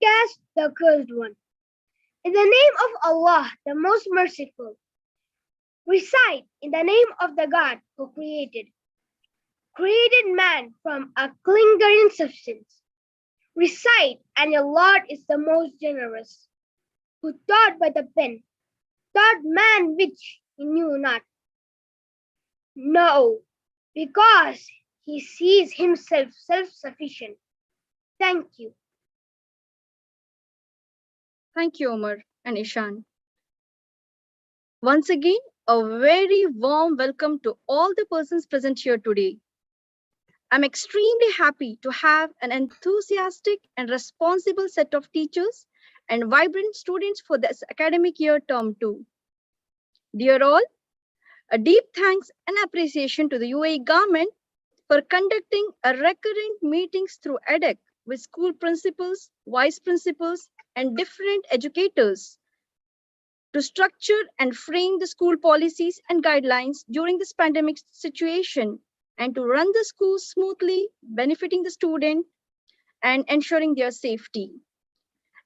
outcast, the cursed one. In the name of Allah, the most merciful. Recite in the name of the God who created man from a clinging substance. Recite, and your Lord is the most generous, who taught by the pen, taught man which he knew not. No, because he sees himself self-sufficient. Thank you. Thank you, Omar and Ishan. Once again, a very warm welcome to all the persons present here today. I'm extremely happy to have an enthusiastic and responsible set of teachers and vibrant students for this academic year term 2. Dear all, a deep thanks and appreciation to the UAE government for conducting a recurrent meetings through EDEC with school principals, vice principals, and different educators to structure and frame the school policies and guidelines during this pandemic situation and to run the school smoothly, benefiting the student and ensuring their safety.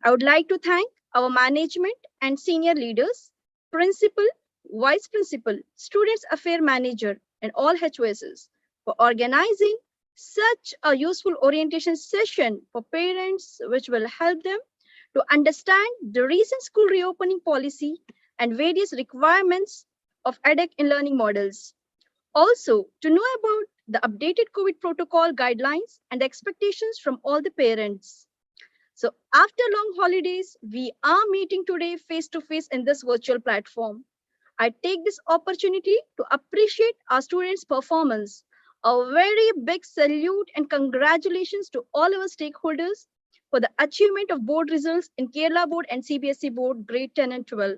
I would like to thank our management and senior leaders, principal, vice principal, students affair manager, and all HOSs for organizing such a useful orientation session for parents, which will help them to understand the recent school reopening policy and various requirements of EDEC in learning models. Also, to know about the updated COVID protocol guidelines and expectations from all the parents. So after long holidays, we are meeting today face-to-face in this virtual platform. I take this opportunity to appreciate our students' performance. A very big salute and congratulations to all our stakeholders for the achievement of board results in Kerala board and CBSE board grade 10 and 12.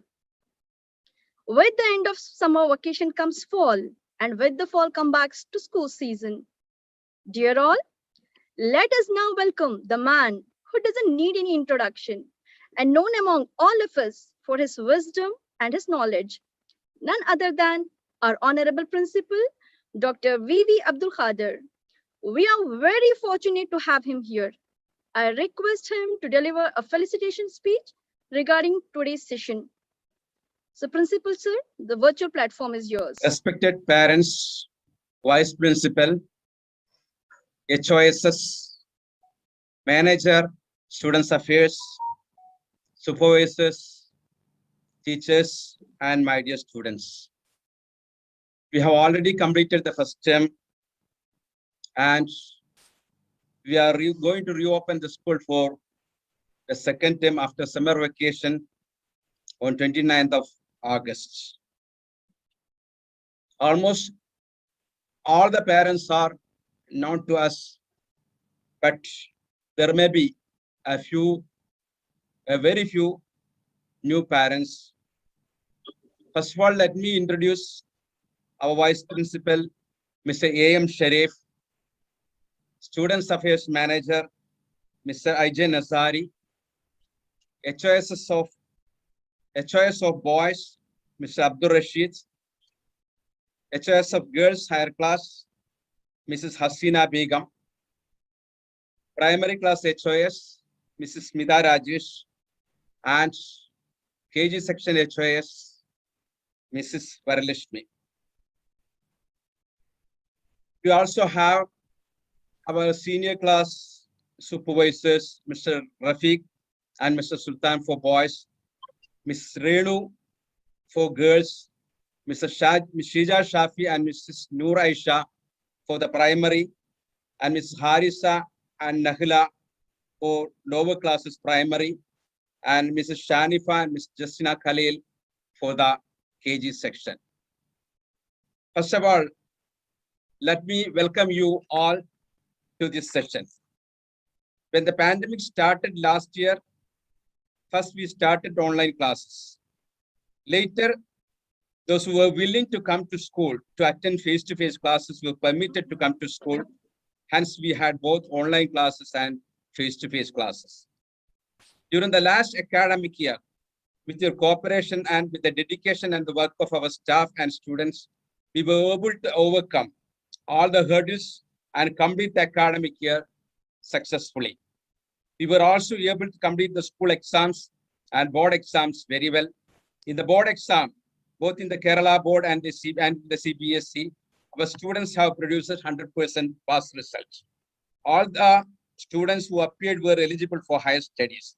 With the end of summer vacation comes fall, and with the fall comebacks to school season. Dear all, let us now welcome the man who doesn't need any introduction and known among all of us for his wisdom and his knowledge, none other than our Honorable Principal, Dr. V.V. Abdul Khader. We are very fortunate to have him here. I request him to deliver a felicitation speech regarding today's session. So, Principal Sir, the virtual platform is yours. Respected parents, Vice Principal, HOSs, Manager, Students Affairs, Supervisors, teachers, and my dear students. We have already completed the first term and we are going to reopen the school for the second term after summer vacation on 29th of August. Almost all the parents are known to us, but there may be very few new parents. First of all, let me introduce our Vice Principal, Mr. A.M. Sharif, Students Affairs Manager, Mr. I.J. Nazari, HOS of Boys, Mr. Abdul Rashid, HOS of Girls Higher Class, Mrs. Hasina Begum, Primary Class HOS, Mrs. Smita Rajesh, and KG Section HOS, Mrs. Varalashmi. We also have our senior class supervisors, Mr. Rafiq and Mr. Sultan for boys, Ms. Renu for girls, Mr. Shija Shafi and Mrs. Noor Aisha for the primary, and Ms. Harisa and Nahila for lower classes primary, and Mrs. Shanifa and Ms. Justina Khalil for the KG section. First of all, let me welcome you all to this session. When the pandemic started last year, first we started online classes. Later, those who were willing to come to school to attend face-to-face classes were permitted to come to school. Hence, we had both online classes and face-to-face classes. During the last academic year, with your cooperation and with the dedication and the work of our staff and students, we were able to overcome all the hurdles and complete the academic year successfully. We were also able to complete the school exams and board exams very well. In the board exam, both in the Kerala board and the CBSE, our students have produced 100% pass results. All the students who appeared were eligible for higher studies.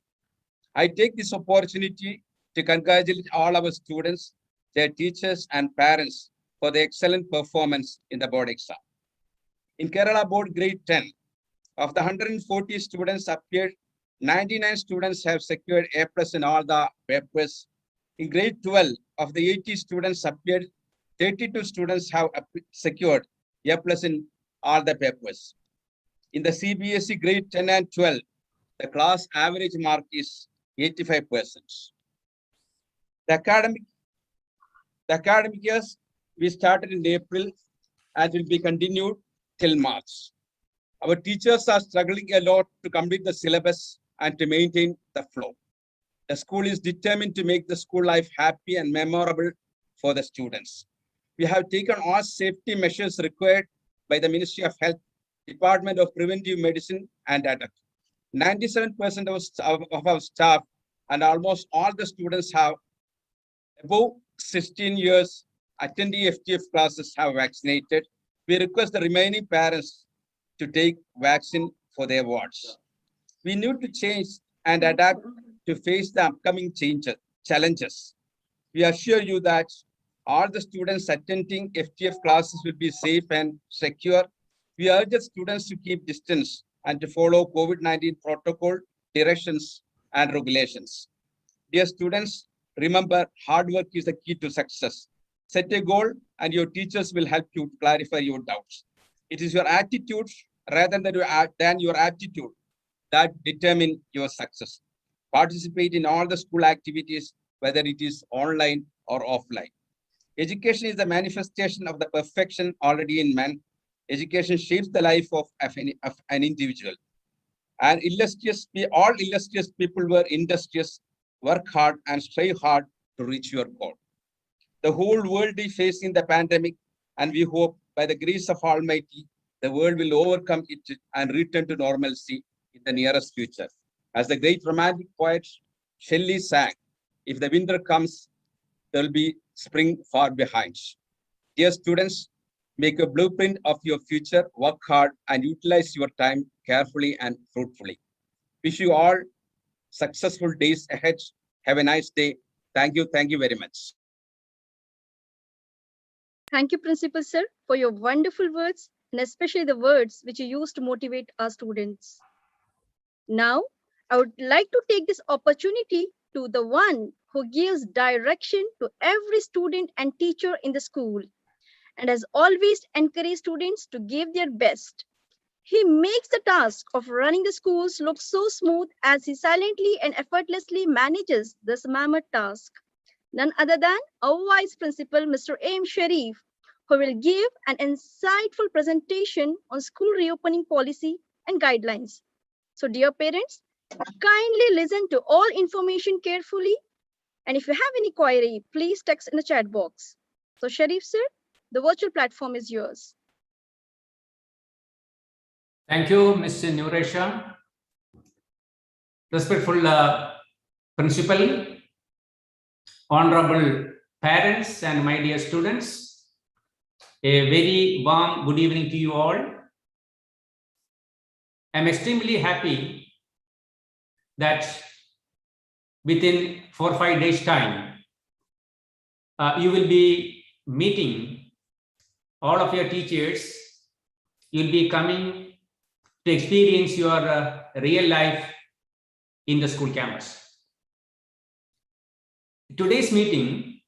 I take this opportunity to congratulate all our students, their teachers and parents for the excellent performance in the board exam. In Kerala board grade 10, of the 140 students appeared, 99 students have secured A+ in all the papers. In grade 12, of the 80 students appeared, 32 students have secured A+ in all the papers. In the CBSE grade 10 and 12, the class average mark is 85%. The academic years we started in April and will be continued till March. Our teachers are struggling a lot to complete the syllabus and to maintain the flow. The school is determined to make the school life happy and memorable for the students. We have taken all safety measures required by the Ministry of Health, Department of Preventive Medicine and ADAC. 97% of our staff and almost all the students have above 16 years attending FTF classes have vaccinated. We request the remaining parents to take vaccine for their wards. We need to change and adapt to face the upcoming challenges. We assure you that all the students attending FTF classes will be safe and secure. We urge the students to keep distance and to follow COVID-19 protocol, directions, and regulations. Dear students, remember, hard work is the key to success. Set a goal and your teachers will help you to clarify your doubts. It is your attitude rather than your aptitude that determine your success. Participate in all the school activities, whether it is online or offline. Education is the manifestation of the perfection already in man. Education shapes the life of an individual. And all illustrious people were industrious, work hard and strive hard to reach your goal. The whole world is facing the pandemic, and we hope by the grace of Almighty, the world will overcome it and return to normalcy in the nearest future. As the great romantic poet Shelley sang, if the winter comes, there will be spring far behind. Dear students, make a blueprint of your future, work hard and utilize your time carefully and fruitfully. Wish you all successful days ahead. Have a nice day. Thank you very much. Thank you, Principal Sir, for your wonderful words, and especially the words which you used to motivate our students. Now, I would like to take this opportunity to the one who gives direction to every student and teacher in the school, and has always encouraged students to give their best. He makes the task of running the schools look so smooth as he silently and effortlessly manages this mammoth task. None other than our Vice Principal, Mr. A.M. Sharif, who will give an insightful presentation on school reopening policy and guidelines. So, dear parents, kindly listen to all information carefully. And if you have any query, please text in the chat box. So, Sharif sir, the virtual platform is yours. Thank you, Ms. Nuresha. Respectful principal, honorable parents, and my dear students, a very warm good evening to you all. I'm extremely happy that within 4 or 5 days' time, you will be meeting all of your teachers. You'll be coming to experience your real life in the school campus. Today's meeting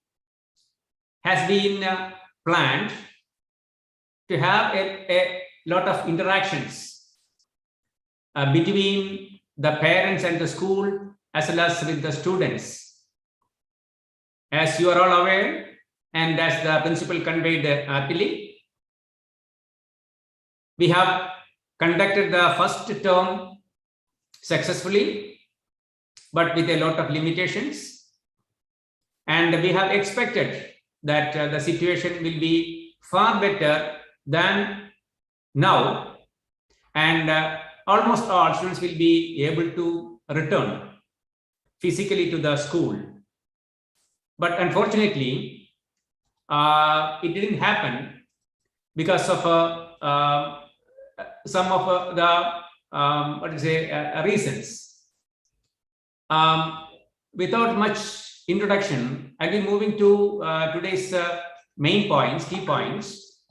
has been planned to have a lot of interactions between the parents and the school as well as with the students. As you are all aware, and as the principal conveyed happily, we have conducted the first term successfully, but with a lot of limitations. And we have expected that the situation will be far better than now. And almost all students will be able to return physically to the school. But unfortunately, it didn't happen because of some of the reasons. Without much introduction, I'll be moving to today's main points, key points.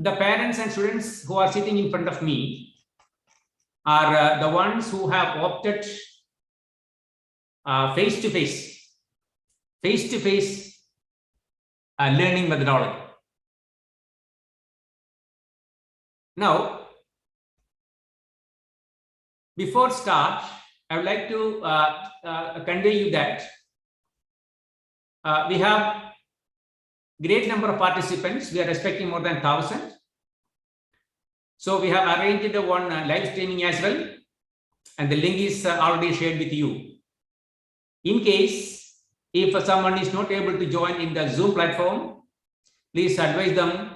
The parents and students who are sitting in front of me are the ones who have opted face-to-face learning methodology. Now, before start, I would like to convey you that we have great number of participants. We are expecting more than 1,000. So we have arranged one live streaming as well, and the link is already shared with you. In case if someone is not able to join in the Zoom platform, please advise them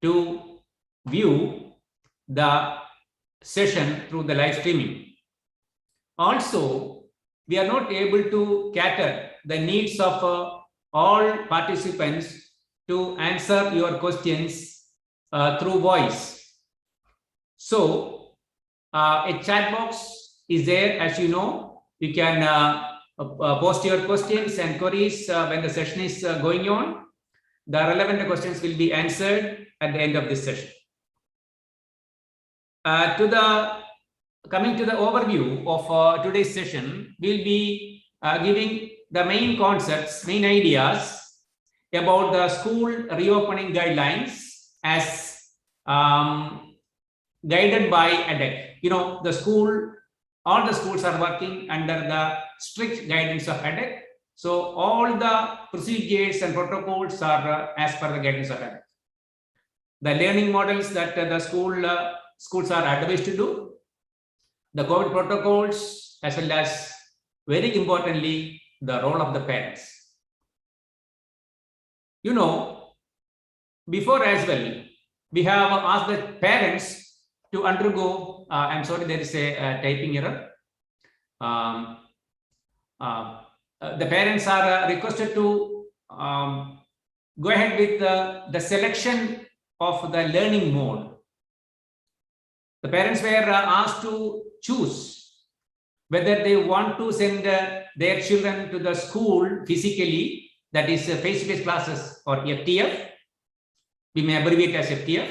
to view the session through the live streaming. Also, we are not able to cater the needs of all participants to answer your questions through voice. So, a chat box is there, as you know. You can post your questions and queries when the session is going on. The relevant questions will be answered at the end of this session. Coming to the overview of today's session, we'll be giving the main concepts, main ideas about the school reopening guidelines as guided by EDHEC. You know, all the schools are working under the strict guidance of EDHEC. So all the procedures and protocols are as per the guidance of EDHEC. The learning models that the schools are advised to do, the COVID protocols, as well as, very importantly, the role of the parents. You know, before as well, we have asked the parents to undergo, I'm sorry, there is a typing error. The parents are requested to go ahead with the selection of the learning mode. The parents were asked to choose whether they want to send their children to the school physically, that is face-to-face classes, or FTF, we may abbreviate as FTF,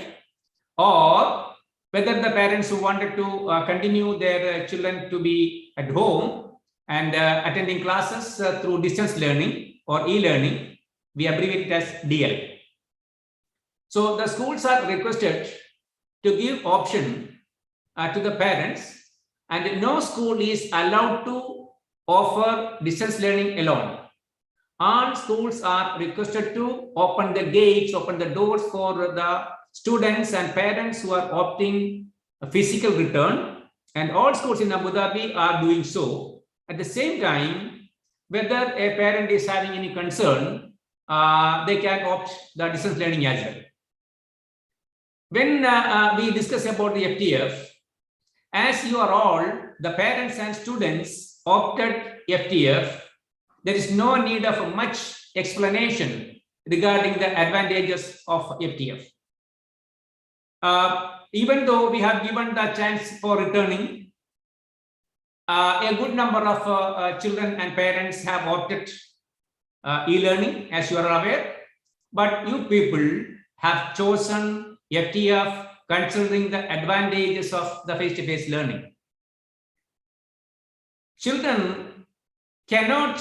or whether the parents who wanted to continue their children to be at home and attending classes through distance learning or e-learning, we abbreviate it as DL. So the schools are requested to give option to the parents, and no school is allowed to offer distance learning alone. All schools are requested to open the gates, open the doors for the students and parents who are opting a physical return, and all schools in Abu Dhabi are doing so. At the same time, whether a parent is having any concern, they can opt the distance learning as well. When we discuss about the FTF, as you are all, the parents and students opted FTF, there is no need of much explanation regarding the advantages of FTF. Even though we have given the chance for returning, a good number of children and parents have opted e-learning, as you are aware, but you people have chosen FTF considering the advantages of the face-to-face learning. Children cannot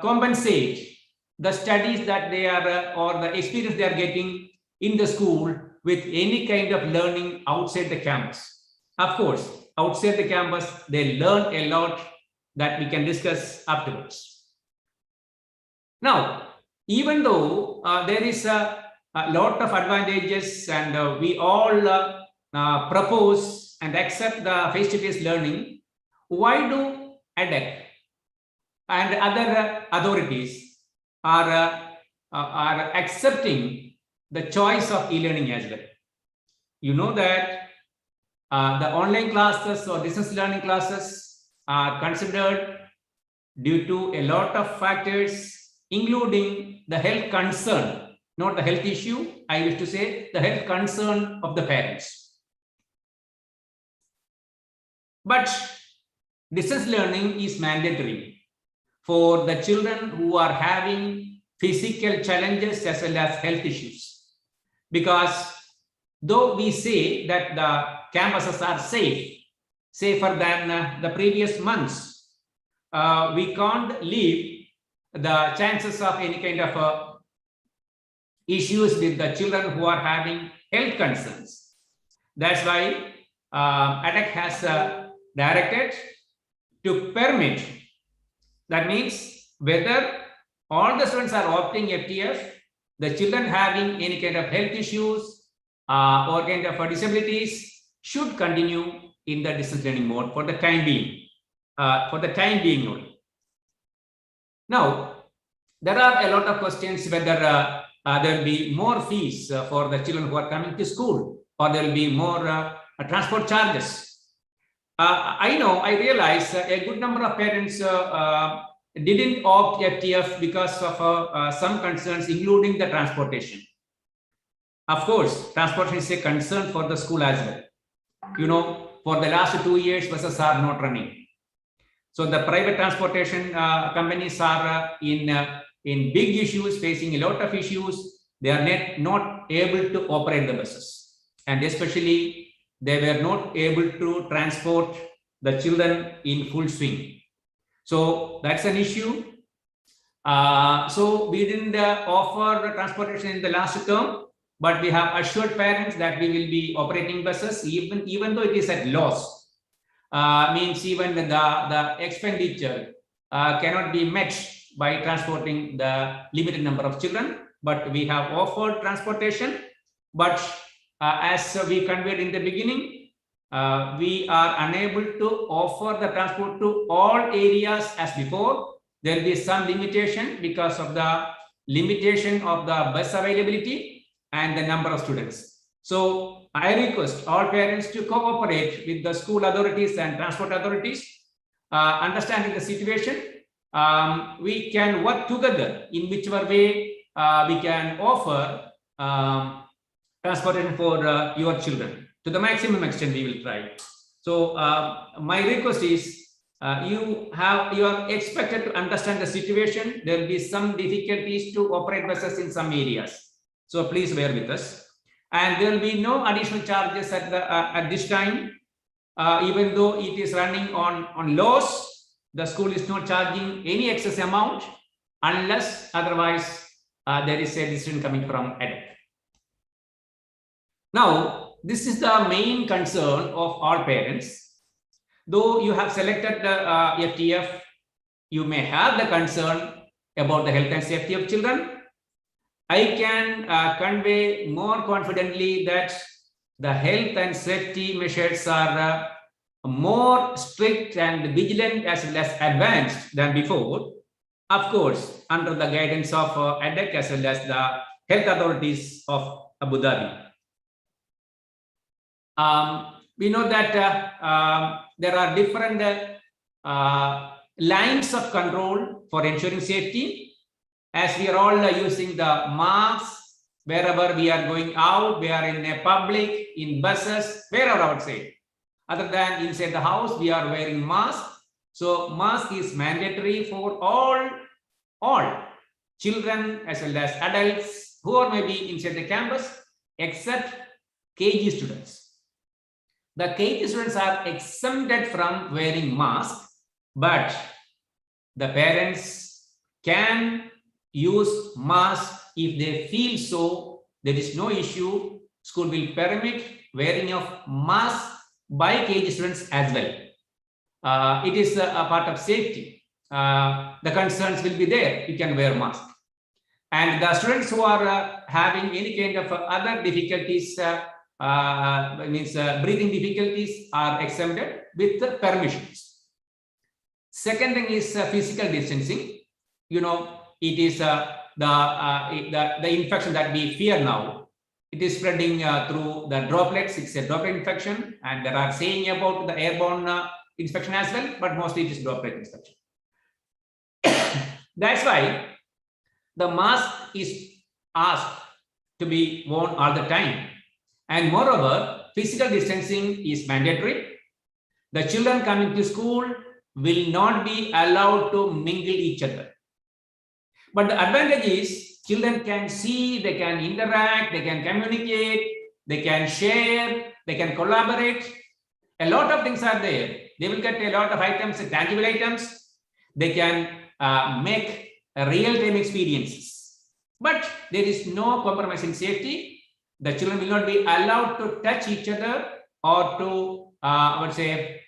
compensate the studies that they are or the experience they are getting in the school with any kind of learning outside the campus. Of course, outside the campus, they learn a lot that we can discuss afterwards. Now, even though there is a lot of advantages and we all propose and accept the face-to-face learning, why do EDHEC and other authorities are accepting the choice of e-learning as well? you know that the online classes or distance learning classes are considered due to a lot of factors, including the health concern, not the health issue. I wish to say the health concern of the parents. But distance learning is mandatory for the children who are having physical challenges as well as health issues. Because though we say that the campuses are safer than the previous months, we can't leave the chances of any kind of issues with the children who are having health concerns. That's why ADAC has directed to permit. That means whether all the students are opting FTF, the children having any kind of health issues or kind of disabilities should continue in the distance learning mode for the time being. Only. Now, there are a lot of questions whether there will be more fees for the children who are coming to school, or there will be more transport charges. I realize a good number of parents didn't opt FTF because of some concerns, including the transportation. Of course, transportation is a concern for the school as well. For the last 2 years, buses are not running. So the private transportation companies are in big issues, facing a lot of issues. They are not able to operate the buses, and especially they were not able to transport the children in full swing. So that's an issue. So we didn't offer transportation in the last term, but we have assured parents that we will be operating buses even though it is at loss. Means even the expenditure cannot be met by transporting the limited number of children, but we have offered transportation. But as we conveyed in the beginning, we are unable to offer the transport to all areas as before. There will be some limitation because of the limitation of the bus availability and the number of students. So I request all parents to cooperate with the school authorities and transport authorities, understanding the situation. We can work together in whichever way we can offer transportation for your children. To the maximum extent, we will try. So my request is you are expected to understand the situation. There will be some difficulties to operate buses in some areas. So please bear with us. And there will be no additional charges at this time. Even though it is running on loss, the school is not charging any excess amount unless otherwise there is a decision coming from EDEC. Now, this is the main concern of all parents. Though you have selected the FTF, you may have the concern about the health and safety of children. I can convey more confidently that the health and safety measures are more strict and vigilant as well as advanced than before. Of course, under the guidance of EDEC as well as the health authorities of Abu Dhabi. We know that there are different lines of control for ensuring safety. As we are all using the masks wherever we are going out, we are in a public, in buses, wherever outside. Other than inside the house, we are wearing masks. So mask is mandatory for all children as well as adults who are maybe inside the campus, except KG students. The KG students are exempted from wearing masks, but the parents can use mask if they feel so. There is no issue. School will permit wearing of mask by KG students as well. It is a part of safety. The concerns will be there. You can wear mask. And the students who are having any kind of other difficulties, breathing difficulties, are exempted with permissions. Second thing is physical distancing. It is the infection that we fear now. it is spreading through the droplets. It's a droplet infection, and there are saying about the airborne infection as well, but mostly it is droplet infection. That's why the mask is asked to be worn all the time. And moreover, physical distancing is mandatory. The children coming to school will not be allowed to mingle each other. But the advantage is children can see, they can interact, they can communicate, they can share, they can collaborate. A lot of things are there. They will get a lot of items, tangible items. They can make real-time experiences. But there is no compromise in safety. The children will not be allowed to touch each other or to, I would say,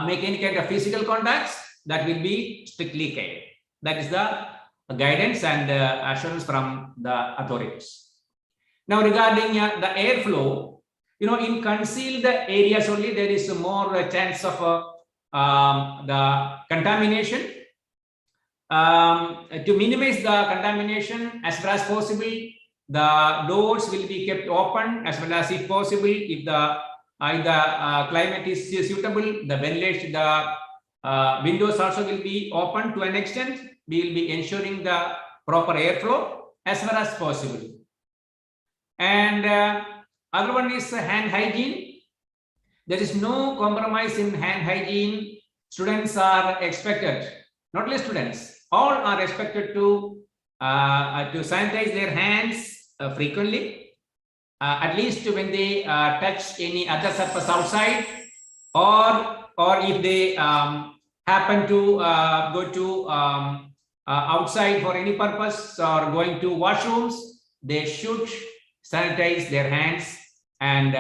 make any kind of physical contacts. That will be strictly kept. That is the guidance and assurance from the authorities. Now, regarding the airflow, in concealed areas only, there is more chance of the contamination. To minimize the contamination as far as possible, the doors will be kept open as well as if possible. If the climate is suitable, the ventilation, the windows also will be open to an extent. We will be ensuring the proper airflow as far as possible. And other one is hand hygiene. There is no compromise in hand hygiene. Students are expected, not only students, all are expected to sanitize their hands frequently, at least when they touch any other surface outside, or if they happen to go to outside for any purpose or going to washrooms, they should sanitize their hands, and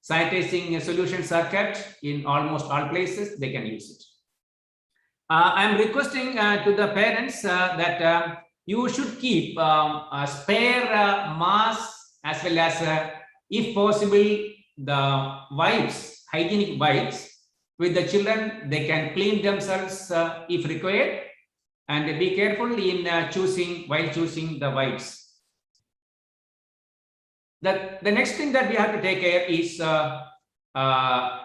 sanitizing solutions are kept in almost all places. They can use it. I'm requesting to the parents that you should keep spare masks as well as, if possible, the wipes, hygienic wipes with the children. They can clean themselves if required, and be careful in while choosing the wipes. The next thing that we have to take care is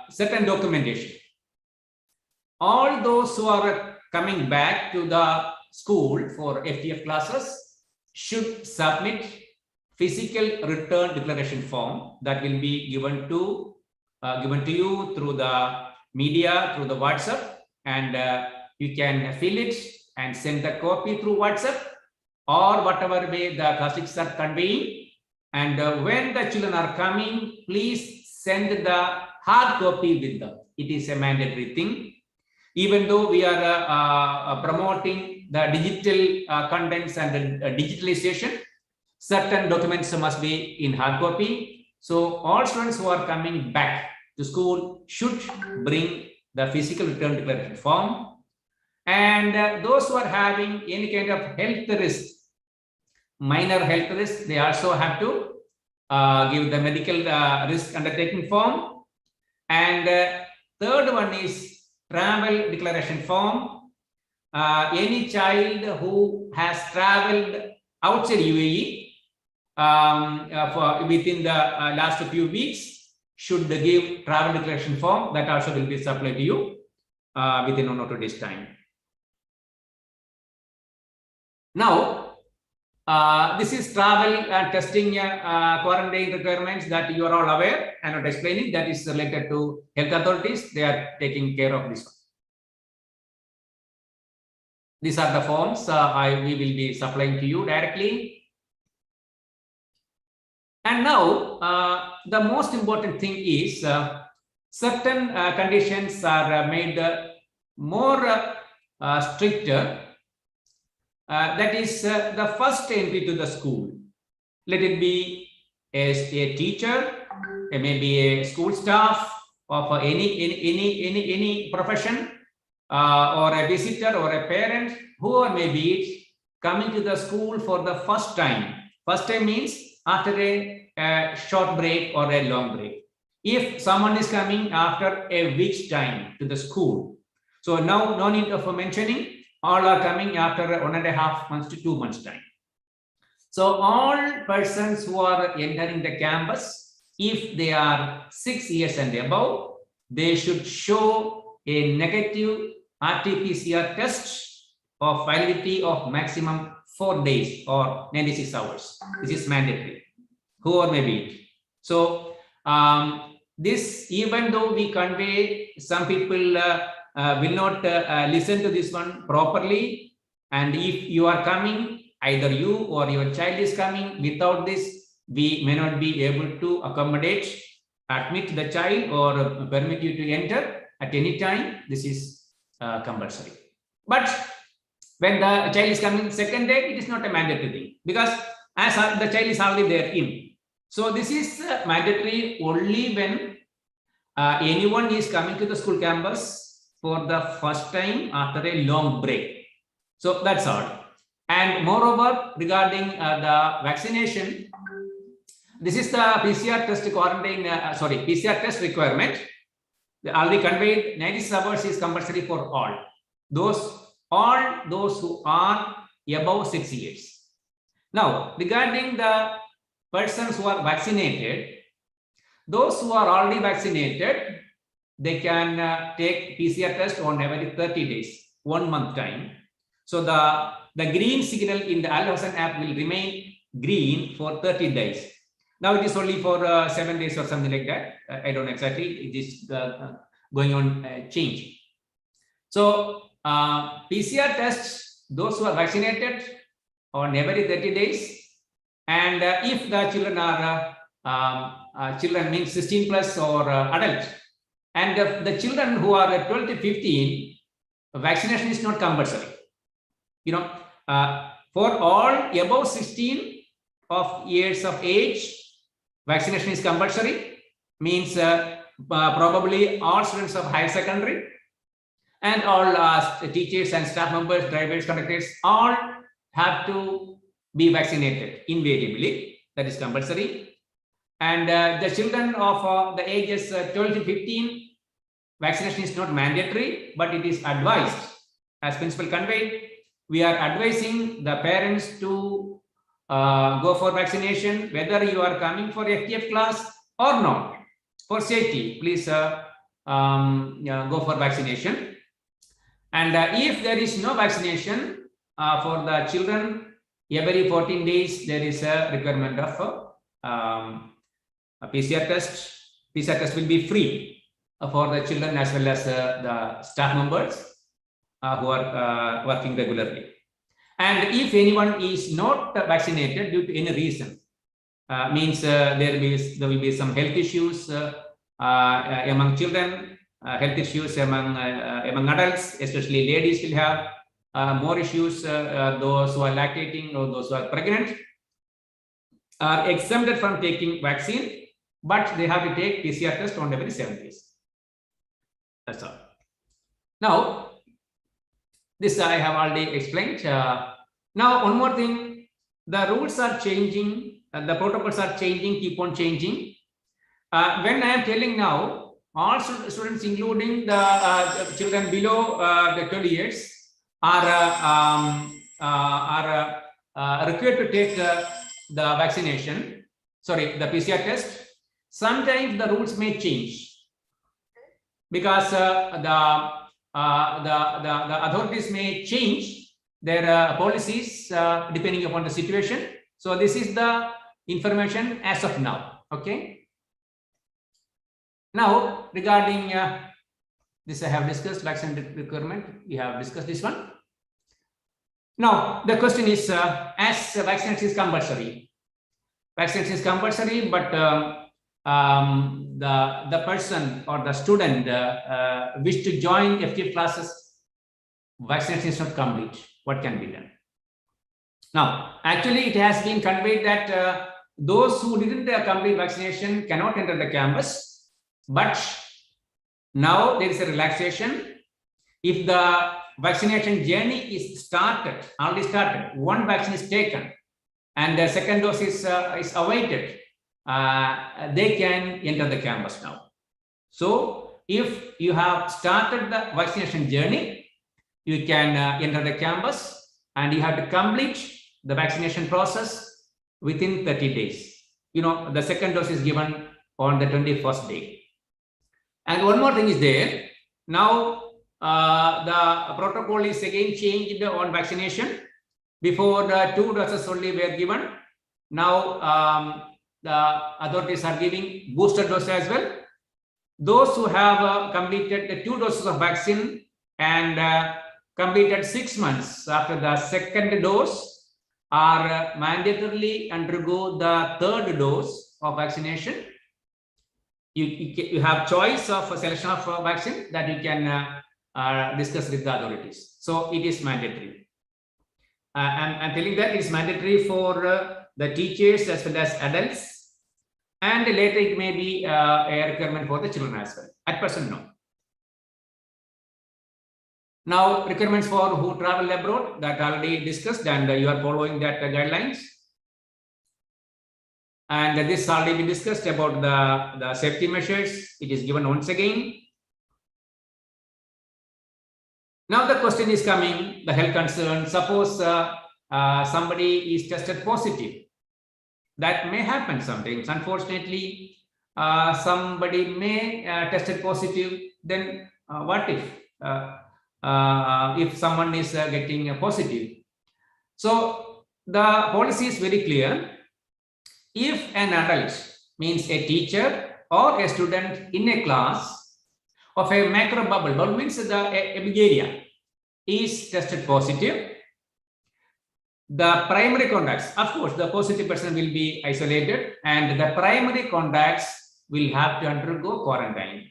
certain documentation. All those who are coming back to the school for FTF classes should submit physical return declaration form that will be given to you through the media, through the WhatsApp, and you can fill it and send the copy through WhatsApp or whatever way the classics are conveying. And when the children are coming, please send the hard copy with them. It is a mandatory thing. Even though we are promoting the digital contents and the digitalization, certain documents must be in hard copy. So all students who are coming back to school should bring the physical return declaration form. And those who are having any kind of health risk, minor health risk, they also have to give the medical risk undertaking form. And third one is travel declaration form. Any child who has traveled outside UAE within the last few weeks should give travel declaration form. That also will be supplied to you within 1 or 2 days time. Now, this is travel and testing quarantine requirements that you are all aware. I'm not explaining. That is related to health authorities. They are taking care of this one. These are the forms we will be supplying to you directly. And now, the most important thing is certain conditions are made more stricter. That is the first entry to the school. Let it be as a teacher, maybe a school staff of any profession, or a visitor or a parent, whoever may be it, coming to the school for the first time. First time means after a short break or a long break. If someone is coming after a week's time to the school, so now no need of mentioning. All are coming after 1.5 months to 2 months time. So all persons who are entering the campus, if they are 6 years and above, they should show a negative RT-PCR test of validity of maximum 4 days or 96 hours. This is mandatory, whoever may be it. So this, even though we convey, some people will not listen to this one properly. And if you are coming, either you or your child is coming without this, we may not be able to accommodate, admit the child or permit you to enter at any time. This is compulsory. But when the child is coming second day, it is not a mandatory thing, because as the child is already there in. So this is mandatory only when anyone is coming to the school campus for the first time after a long break. So that's all. And moreover, regarding the vaccination, this is the PCR test quarantine, PCR test requirement. They already conveyed 96 hours is compulsory for all those who are above 6 years. Now, regarding the persons who are vaccinated, those who are already vaccinated, they can take PCR test on every 30 days, 1 month time. So the green signal in the Al-Hasan app will remain green for 30 days. Now it is only for 7 days or something like that. I don't know exactly. It is going on change. So PCR tests, those who are vaccinated on every 30 days. And if the children are children means 16 plus or adult, and the children who are 12 to 15, vaccination is not compulsory. You know, for all above 16 of years of age, vaccination is compulsory. Means probably all students of higher secondary and all teachers and staff members, drivers, conductors, all have to be vaccinated invariably. That is compulsory. And the children of the ages 12 to 15, vaccination is not mandatory, but it is advised. As principal conveyed, we are advising the parents to go for vaccination, whether you are coming for FTF class or not. For safety, please go for vaccination. And if there is no vaccination for the children, every 14 days there is a requirement of a PCR test. PCR test will be free for the children as well as the staff members who are working regularly. And if anyone is not vaccinated due to any reason, means there will be some health issues among children, health issues among adults, especially ladies will have more issues. Those who are lactating or those who are pregnant are exempted from taking vaccine, but they have to take PCR test on every 7 days. That's all. Now, this I have already explained. Now, one more thing, the rules are changing, the protocols are changing, keep on changing. When I am telling now, all students, including the children below the 12 years, are required to take the vaccination, the PCR test. Sometimes the rules may change because the authorities may change their policies depending upon the situation. So this is the information as of now. Okay. Now regarding this, I have discussed vaccine requirement. We have discussed this one. Now the question is, as vaccination is compulsory, but the person or the student wish to join FTF classes, vaccination is not complete. What can be done? Now, actually, it has been conveyed that those who didn't complete vaccination cannot enter the campus, but now there is a relaxation. If the vaccination journey is already started, one vaccine is taken, and the second dose is awaited, they can enter the campus now. So if you have started the vaccination journey, you can enter the campus, and you have to complete the vaccination process within 30 days. The second dose is given on the 21st day. And one more thing is there. Now, the protocol is again changed on vaccination. Before, the 2 doses only were given. Now, the authorities are giving booster dose as well. Those who have completed the 2 doses of vaccine and completed 6 months after the second dose are mandatorily undergo the 3rd dose of vaccination. You have choice of a selection of vaccine that you can discuss with the authorities. So it is mandatory. I'm telling that it's mandatory for the teachers as well as adults, and later it may be a requirement for the children as well. At present, no. Now, requirements for who travel abroad, that already discussed, and you are following that guidelines. And this already been discussed about the safety measures. It is given once again. Now the question is coming, the health concern. Suppose somebody is tested positive. That may happen sometimes. Unfortunately, somebody may tested positive. Then what if someone is getting positive? So the policy is very clear. If an adult, means a teacher or a student in a class of a macro bubble means a big area, is tested positive, the primary contacts, of course, the positive person will be isolated and the primary contacts will have to undergo quarantine.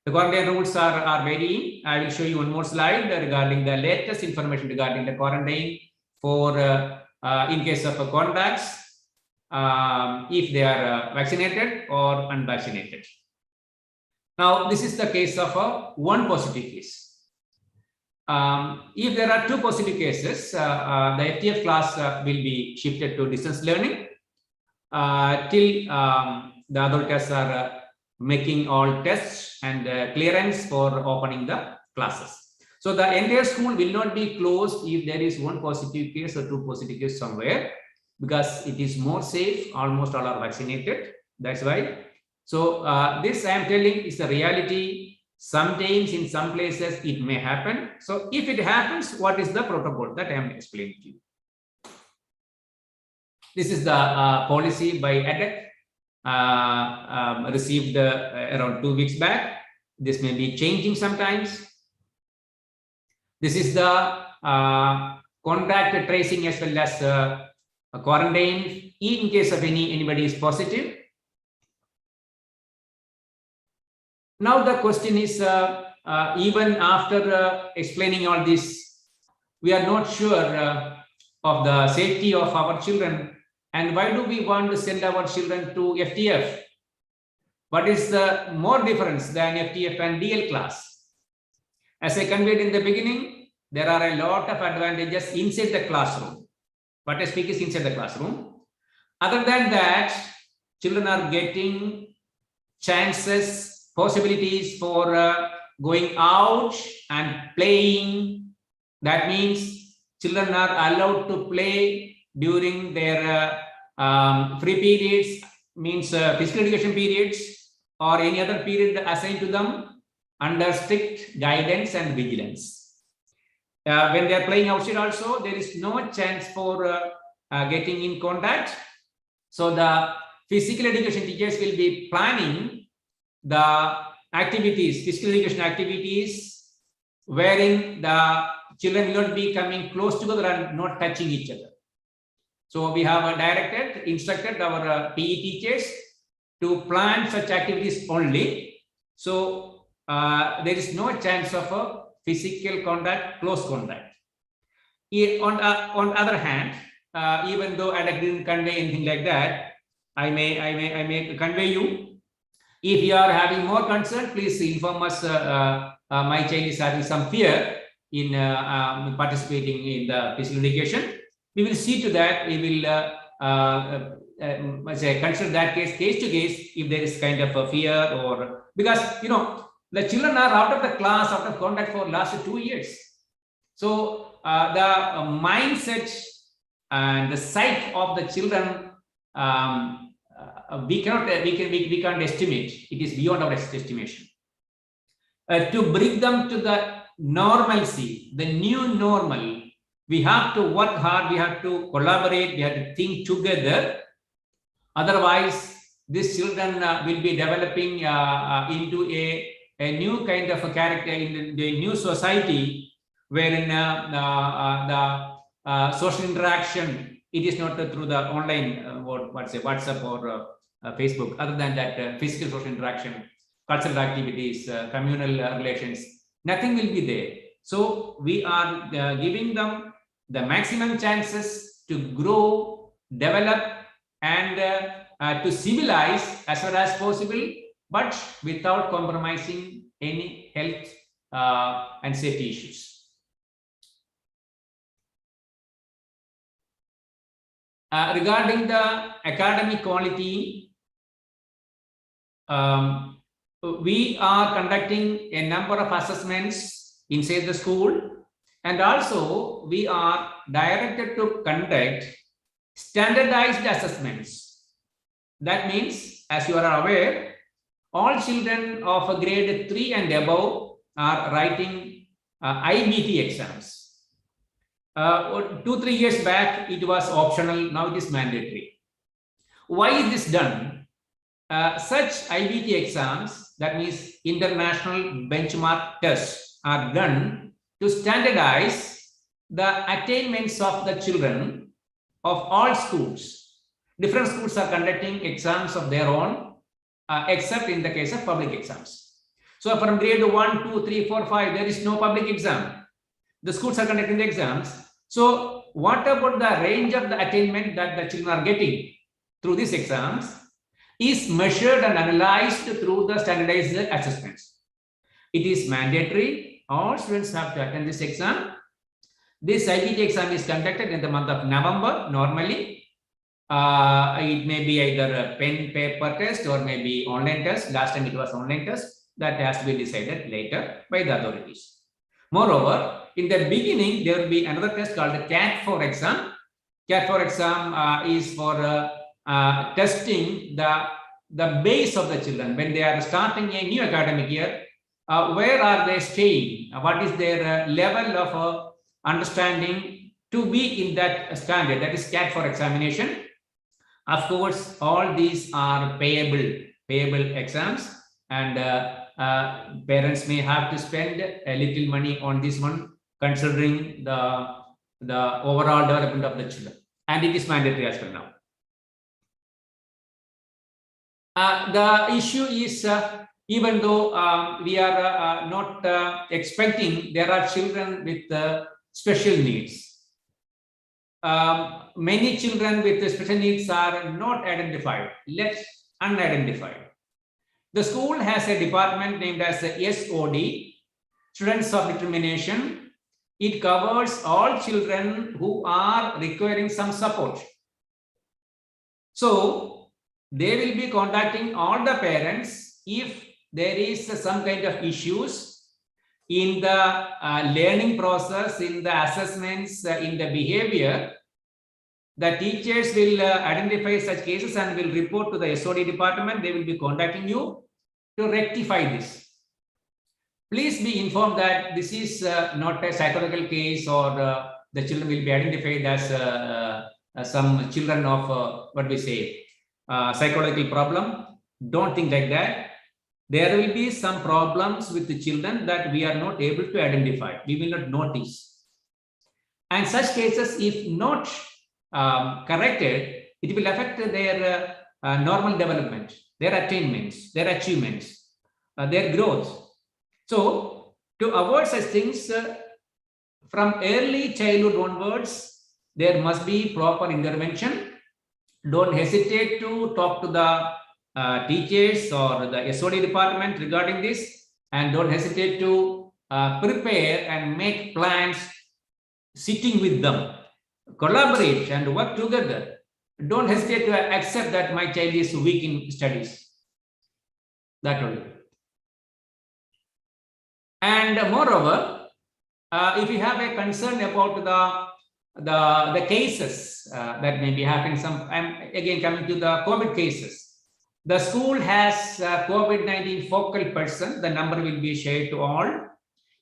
The quarantine rules are varying. I will show you one more slide regarding the latest information regarding the quarantine for in case of contacts, if they are vaccinated or unvaccinated. Now, this is the case of one positive case. If there are 2 positive cases, the FTF class will be shifted to distance learning till the authorities are making all tests and clearance for opening the classes. So the entire school will not be closed if there is 1 positive case or 2 positive cases somewhere, because it is more safe. Almost all are vaccinated. That's why. So this I am telling is the reality. Sometimes in some places it may happen. So if it happens, what is the protocol that I am explaining to you? This is the policy by EDEC, received around 2 weeks back. This may be changing sometimes. This is the contact tracing as well as quarantine in case of anybody is positive. Now the question is, even after explaining all this, we are not sure of the safety of our children. And why do we want to send our children to FTF? What is the more difference than FTF and DL class? As I conveyed in the beginning, there are a lot of advantages inside the classroom. What I speak is inside the classroom. Other than that, children are getting chances, possibilities for going out and playing. That means children are allowed to play during their free periods, means physical education periods or any other period assigned to them under strict guidance and vigilance. When they are playing outside also, there is no chance for getting in contact. So the physical education teachers will be planning the activities, physical education activities, wherein the children will not be coming close together and not touching each other. So we have instructed our PE teachers to plan such activities only. So there is no chance of a physical contact, close contact. On the other hand, even though I didn't convey anything like that, I may convey you. If you are having more concern, please inform us. My child is having some fear in participating in the physical education. We will see to that. We will consider that case to case if there is kind of a fear, or because the children are out of the class, out of contact for last 2 years. So the mindset and the sight of the children, we can't estimate. It is beyond our estimation. To bring them to the normalcy, the new normal, we have to work hard, we have to collaborate, we have to think together. Otherwise, these children will be developing into a new kind of a character in the new society, wherein the social interaction, it is not through the online WhatsApp or Facebook. Other than that, physical social interaction, cultural activities, communal relations, nothing will be there. So we are giving them the maximum chances to grow, develop, and to civilize as well as possible, but without compromising any health and safety issues. Regarding the academic quality, we are conducting a number of assessments inside the school, and also we are directed to conduct standardized assessments. That means, as you are aware, all children of grade 3 and above are writing IBT exams. 2-3 years back, it was optional. Now it is mandatory. Why is this done? Such IBT exams, that means international benchmark tests, are done to standardize the attainments of the children of all schools. Different schools are conducting exams of their own, except in the case of public exams. So from grade 1, 2, 3, 4, 5, there is no public exam. The schools are conducting the exams. So what about the range of the attainment that the children are getting through these exams is measured and analyzed through the standardized assessments. It is mandatory. All students have to attend this exam. This IBT exam is conducted in the month of November normally. It may be either a pen paper test or maybe online test. Last time it was online test. That has to be decided later by the authorities. Moreover, in the beginning, there will be another test called the CAT4 exam. CAT4 exam is for testing the base of the children when they are starting a new academic year. Where are they staying? What is their level of understanding to be in that standard? That is CAT4 examination. Of course, all these are payable exams, and parents may have to spend a little money on this one, considering the overall development of the children, and it is mandatory as well now. The issue is, even though we are not expecting, there are children with special needs. Many children with special needs are not identified, left unidentified. The school has a department named as SOD, Students of Determination. It covers all children who are requiring some support. So they will be contacting all the parents if there is some kind of issues in the learning process, in the assessments, in the behavior. The teachers will identify such cases and will report to the SOD department. They will be contacting you to rectify this. Please be informed that this is not a psychological case, or the children will be identified as some children of what we say, psychological problem. Don't think like that. There will be some problems with the children that we are not able to identify. We will not notice. And such cases, if not corrected, it will affect their normal development, their attainments, their achievements, their growth. So to avoid such things, from early childhood onwards, there must be proper intervention. Don't hesitate to talk to the teachers or the SOD department regarding this, and don't hesitate to prepare and make plans, sitting with them, collaborate and work together. Don't hesitate to accept that my child is weak in studies. That only. And moreover, if you have a concern about the cases that may be happening. I'm again coming to the COVID cases. The school has COVID-19 focal person. The number will be shared to all.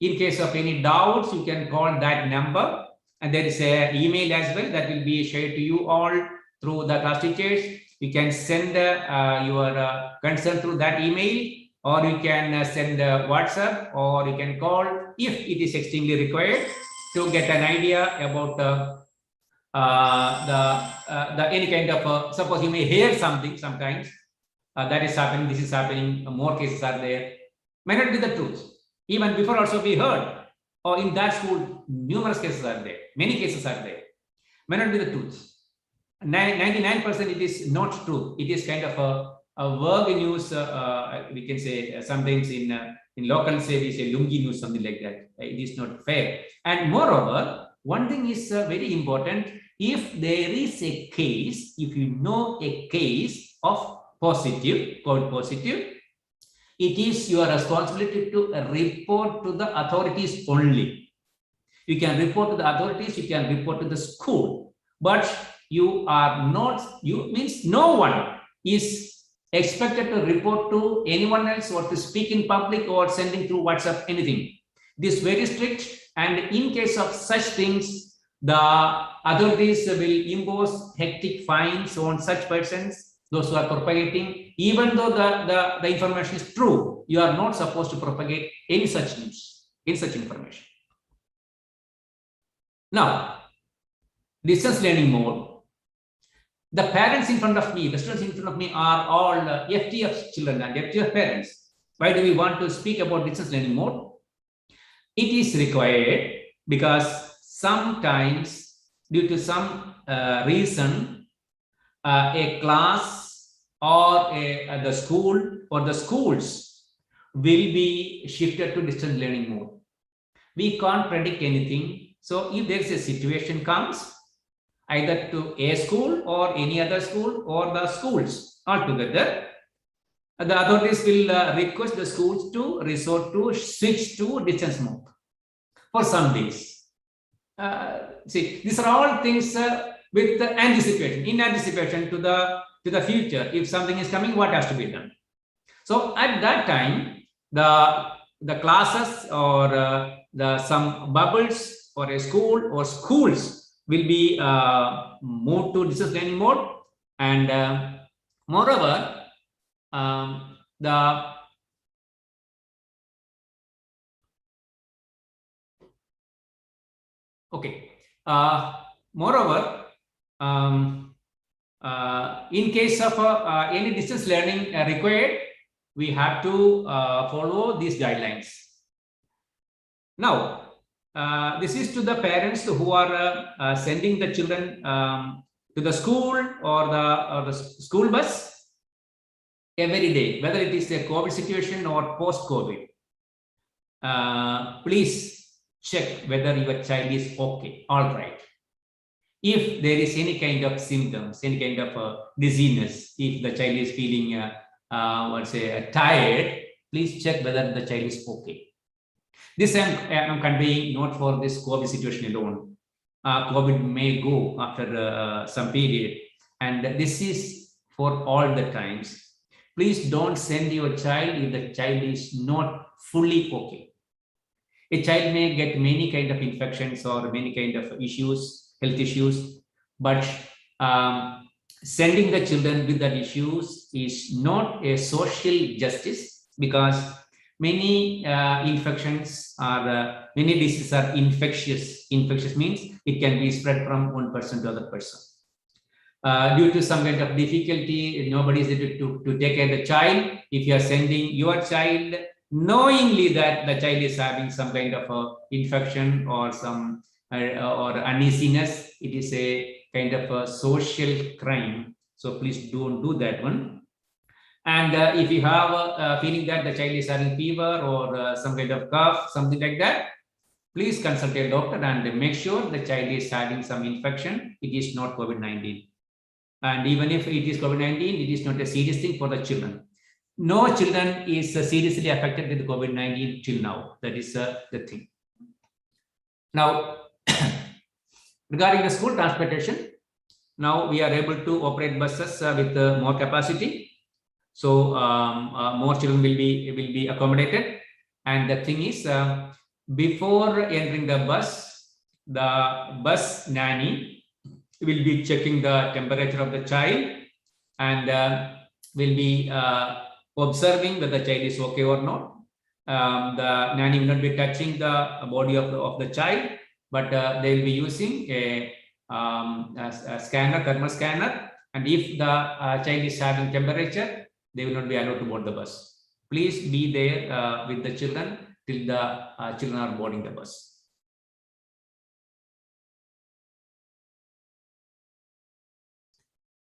In case of any doubts, you can call that number. And there is an email as well that will be shared to you all through the class teachers. You can send your concern through that email, or you can send WhatsApp, or you can call if it is extremely required to get an idea about the any kind of suppose you may hear something sometimes that is happening, this is happening, more cases are there, may not be the truth. Even before also we heard, or in that school numerous cases are there, many cases are there, may not be the truth. 99% it is not true. It is kind of a vague news. We can say sometimes in local say we say lungi news, something like that. It is not fair. And moreover, one thing is very important. If there is a case, if you know a case of positive, COVID positive, it is your responsibility to report to the authorities only. You can report to the authorities, you can report to the school, but you are not, you means no one is expected to report to anyone else or to speak in public or sending through WhatsApp, anything. This is very strict, and in case of such things, the authorities will impose hectic fines on such persons, those who are propagating. Even though the information is true, you are not supposed to propagate any such news, any such information. Now, distance learning mode. The parents in front of me, the students in front of me are all FTF children and FTF parents. Why do we want to speak about distance learning mode? It is required because sometimes due to some reason, a class or the school or the schools will be shifted to distance learning mode. We can't predict anything. So if there is a situation comes, either to a school or any other school or the schools altogether, the authorities will request the schools to resort to switch to distance mode for some days. See, these are all things with the anticipation, in anticipation to the future. If something is coming, what has to be done? So at that time, the classes or some bubbles or a school or schools will be moved to distance learning mode, and moreover, moreover, in case of any distance learning required, we have to follow these guidelines. Now, this is to the parents who are sending the children to the school or the school bus every day, whether it is a COVID situation or post-COVID. Please check whether your child is okay, all right. If there is any kind of symptoms, any kind of dizziness, if the child is feeling, tired, please check whether the child is okay. This I'm conveying not for this COVID situation alone. COVID may go after some period, and this is for all the times. Please don't send your child if the child is not fully okay. A child may get many kind of infections or many kind of issues, health issues, but sending the children with that issues is not a social justice, because many infections are, many diseases are infectious. Infectious means it can be spread from one person to other person. Due to some kind of difficulty, nobody is able to take care of the child. If you are sending your child knowingly that the child is having some kind of infection or some or uneasiness, it is a kind of a social crime. So please don't do that one. And if you have a feeling that the child is having fever or some kind of cough, something like that, please consult a doctor and make sure the child is having some infection. It is not COVID-19. And even if it is COVID-19, it is not a serious thing for the children. No children is seriously affected with COVID-19 till now. That is the thing. Now, Regarding the school transportation, now we are able to operate buses with more capacity. So more children will be accommodated. And the thing is, before entering the bus nanny will be checking the temperature of the child and will be observing whether the child is okay or not. The nanny will not be touching the body of the child, but they will be using a scanner, thermal scanner, and if the child is having temperature, they will not be allowed to board the bus. Please be there with the children till the children are boarding the bus.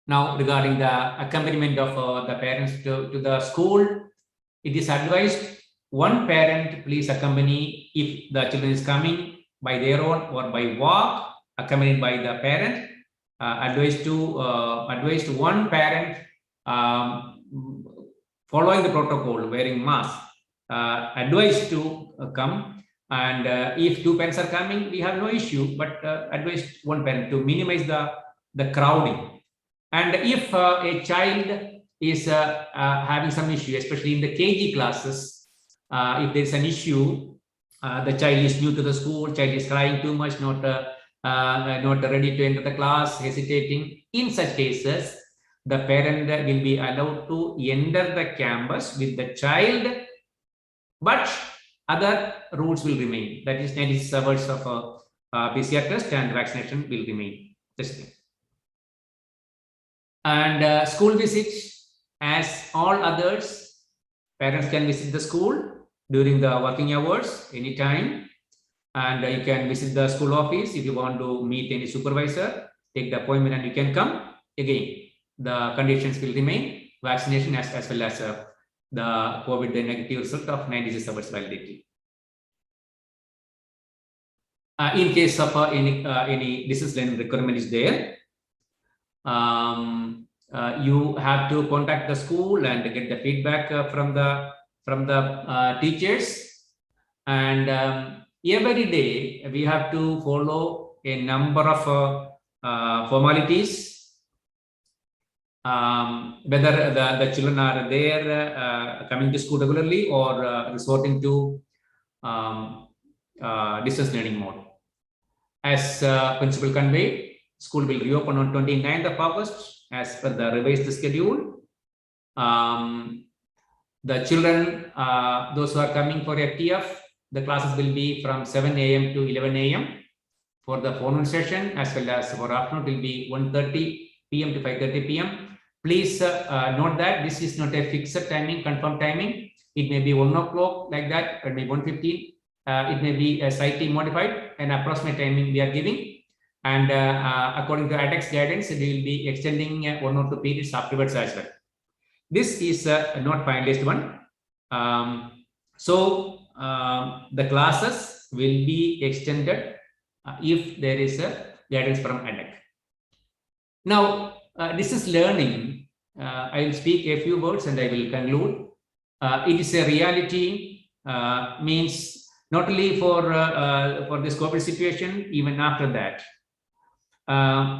Now, regarding the accompaniment of the parents to the school, it is advised one parent please accompany if the children is coming by their own or by walk, accompanied by the parent. Advised one parent following the protocol, wearing mask, advised to come. And if two parents are coming, we have no issue, but advised one parent to minimize the crowding. And if a child is having some issue, especially in the KG classes, if there's an issue, the child is new to the school, child is crying too much, not ready to enter the class, hesitating. In such cases, the parent will be allowed to enter the campus with the child, but other rules will remain. That is 96 hours of PCR test and vaccination will remain. And school visits, as all others, parents can visit the school during the working hours anytime, and you can visit the school office if you want to meet any supervisor, take the appointment and you can come. Again, the conditions will remain, vaccination as well as the COVID negative result of 96 hours validity. In case of any distance learning requirement is there, you have to contact the school and get the feedback from the teachers. And every day we have to follow a number of formalities. Whether the children are there coming to school regularly or resorting to distance learning mode. As principal conveyed, school will reopen on 29th of August as per the revised schedule. The children, those who are coming for FTF, the classes will be from 7 a.m. to 11 a.m. for the forenoon session, as well as for afternoon will be 1:30 p.m. to 5:30 p.m. Please note that this is not a fixed timing, confirmed timing. It may be 1 o'clock like that, or maybe 1:15. It may be slightly modified, and approximate timing we are giving. And according to ADEX guidance, we will be extending 1 or 2 periods afterwards as well. This is not finalized one. So the classes will be extended if there is a guidance from ADEX. Now, distance learning, I will speak a few words and I will conclude. It is a reality, means not only for this COVID situation, even after that.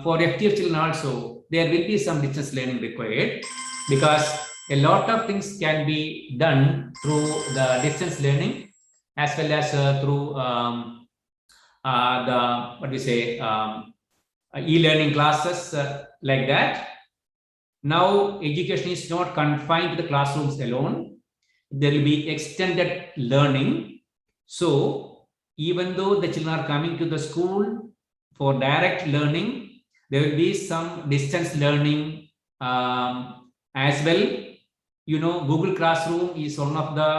For FTF children also, there will be some distance learning required, because a lot of things can be done through the distance learning, as well as through e-learning classes like that. Now, education is not confined to the classrooms alone. There will be extended learning. So, even though the children are coming to the school for direct learning, there will be some distance learning as well. You know, Google Classroom is one of the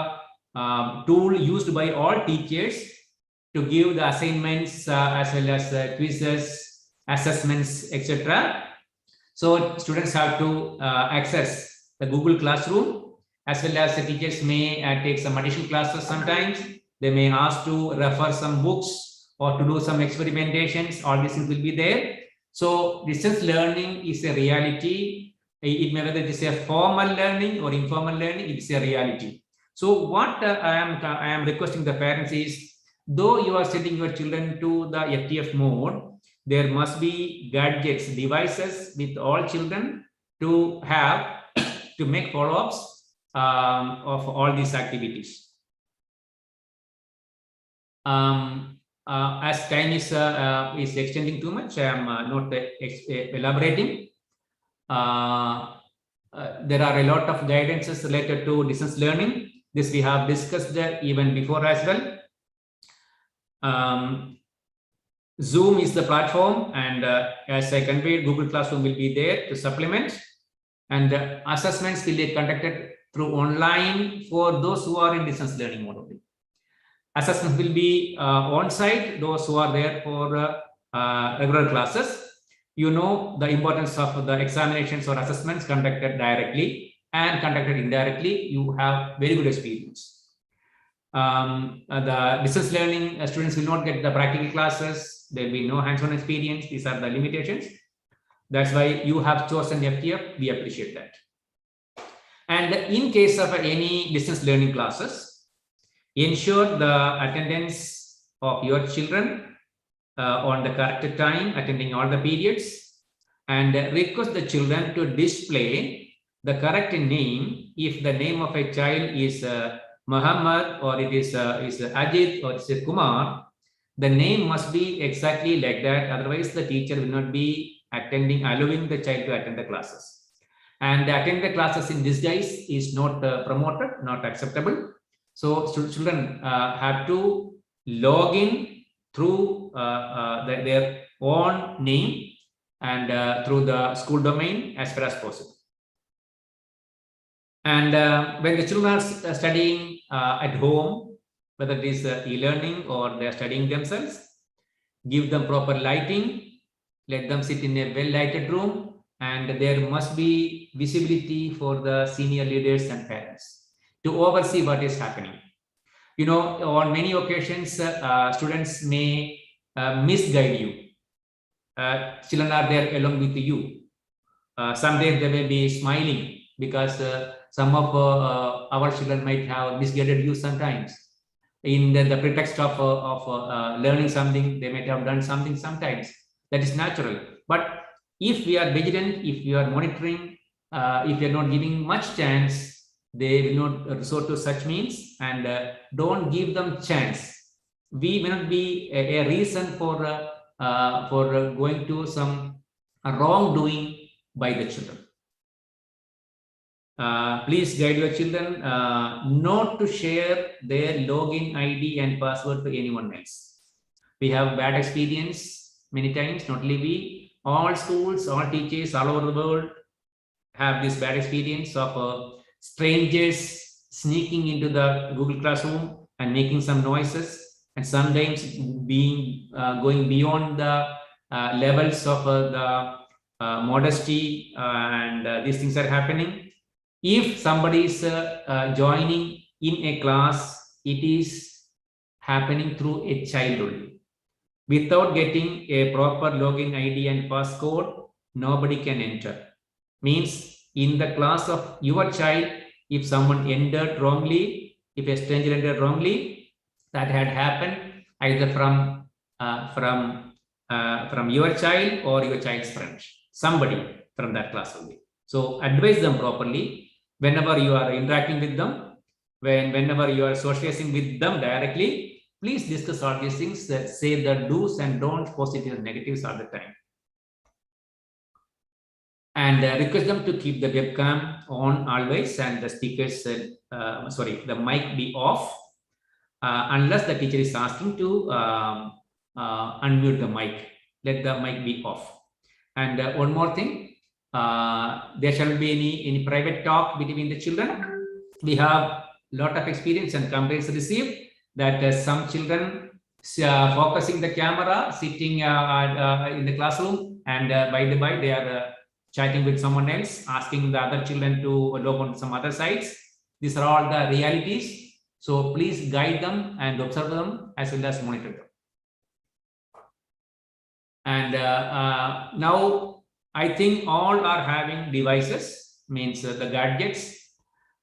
tool used by all teachers to give the assignments as well as quizzes, assessments, etc. So students have to access the Google Classroom, as well as the teachers may take some additional classes sometimes. They may ask to refer some books or to do some experimentations. All these things will be there. So distance learning is a reality. It may whether it is a formal learning or informal learning, it is a reality. So what I am requesting the parents is, though you are sending your children to the FTF mode, there must be gadgets, devices with all children to have to make follow-ups of all these activities. As time is extending too much, I am not elaborating. There are a lot of guidances related to distance learning. This we have discussed even before as well. Zoom is the platform, and as I conveyed, Google Classroom will be there to supplement, and assessments will be conducted through online for those who are in distance learning mode only. Assessments will be on-site, those who are there for regular classes. You know the importance of the examinations or assessments conducted directly and conducted indirectly. You have very good experience. The distance learning students will not get the practical classes. There will be no hands-on experience. These are the limitations. That's why you have chosen FTF. We appreciate that. And in case of any distance learning classes, ensure the attendance of your children on the correct time, attending all the periods, and request the children to display the correct name. If the name of a child is Muhammad, or it is Ajit, or it's Kumar, the name must be exactly like that. Otherwise, the teacher will not be allowing the child to attend the classes. And attend the classes in disguise is not promoted, not acceptable. So children have to log in through their own name and through the school domain as far as possible. And when the children are studying at home, whether it is e-learning or they are studying themselves, give them proper lighting, let them sit in a well-lighted room, and there must be visibility for the senior leaders and parents to oversee what is happening. You know, on many occasions, students may misguide you. Children are there along with you. Some days they may be smiling because some of our children might have misguided you sometimes. In the pretext of learning something, they might have done something sometimes. That is natural. But if we are vigilant, if we are monitoring, if we are not giving much chance, they will not resort to such means, and don't give them chance. We may not be a reason for going to some wrongdoing by the children. Please guide your children not to share their login ID and password to anyone else. We have bad experience many times, not only we, all schools, all teachers all over the world have this bad experience of strangers sneaking into the Google Classroom and making some noises, and sometimes being going beyond the levels of the modesty, and these things are happening. If somebody is joining in a class, it is happening through a child only. Without getting a proper login ID and passcode, nobody can enter. Means in the class of your child, if someone entered wrongly, if a stranger entered wrongly, that had happened either from your child or your child's friend, somebody from that class only. So advise them properly whenever you are interacting with them, whenever you are socializing with them directly. Please discuss all these things, say the do's and don'ts, positive and negatives all the time. And request them to keep the webcam on always, and the speakers, the mic be off, unless the teacher is asking to unmute the mic. Let the mic be off. And one more thing, there shall be any private talk between the children. We have a lot of experience and complaints received that some children focusing the camera, sitting in the classroom, and by the by they are chatting with someone else, asking the other children to log on to some other sites. These are all the realities. So please guide them and observe them as well as monitor them. And now I think all are having devices, means the gadgets.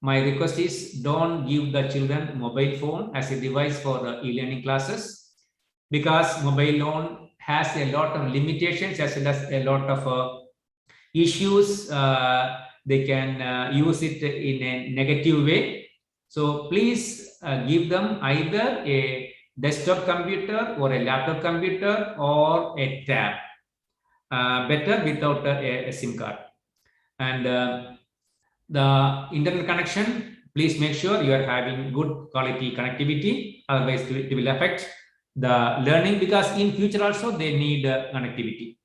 My request is don't give the children mobile phone as a device for e-learning classes, because mobile phone has a lot of limitations as well as a lot of issues. They can use it in a negative way. So please give them either a desktop computer or a laptop computer or a tab. Better without a SIM card. And the internet connection, please make sure you are having good quality connectivity. Otherwise, it will affect the learning, because in future also they need connectivity.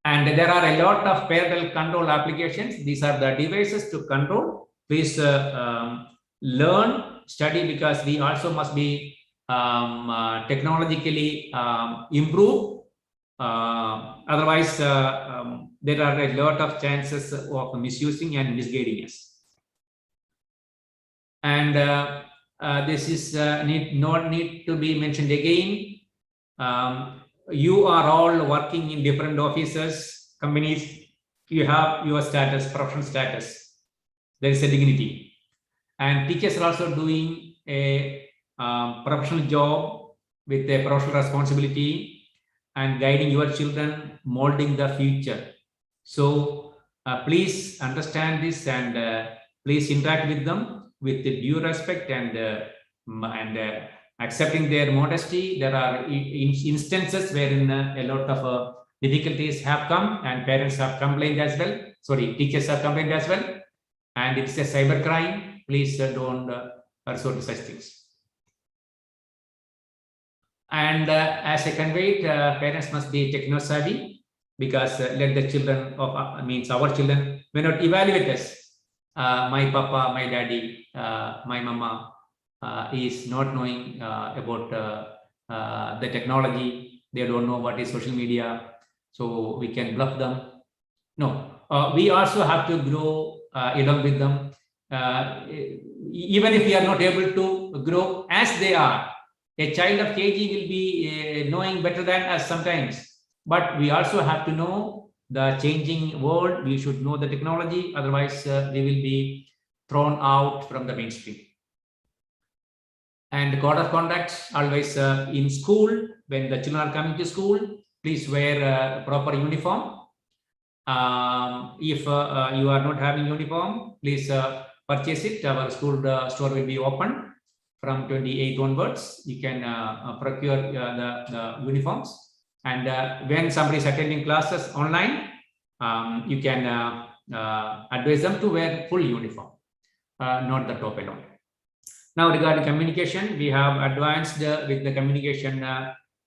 And there are a lot of parental control applications. These are the devices to control. Please learn, study, because we also must be technologically improved. Otherwise, there are a lot of chances of misusing and misguiding us. And this is not need to be mentioned again. You are all working in different offices, companies. You have your status, professional status. There is a dignity. And teachers are also doing a professional job with a professional responsibility and guiding your children, molding the future. So please understand this, and please interact with them with the due respect and accepting their modesty. There are instances wherein a lot of difficulties have come, and parents have complained as well. Sorry, teachers have complained as well. And it's a cyber crime. Please don't resort to such things. And as I conveyed, parents must be techno-savvy, because let the children of means our children may not evaluate us. My papa, my daddy, my mama is not knowing about the technology. They don't know what is social media, so we can bluff them. No, we also have to grow along with them. Even if we are not able to grow as they are. A child of KG will be knowing better than us sometimes, but we also have to know the changing world. We should know the technology, otherwise we will be thrown out from the mainstream. And code of conduct, always in school, when the children are coming to school, please wear proper uniform. If you are not having uniform, please purchase it. Our school store will be open from 28th onwards. You can procure the uniforms. And when somebody is attending classes online, you can advise them to wear full uniform, not the top alone. Now, regarding communication, we have advanced with the communication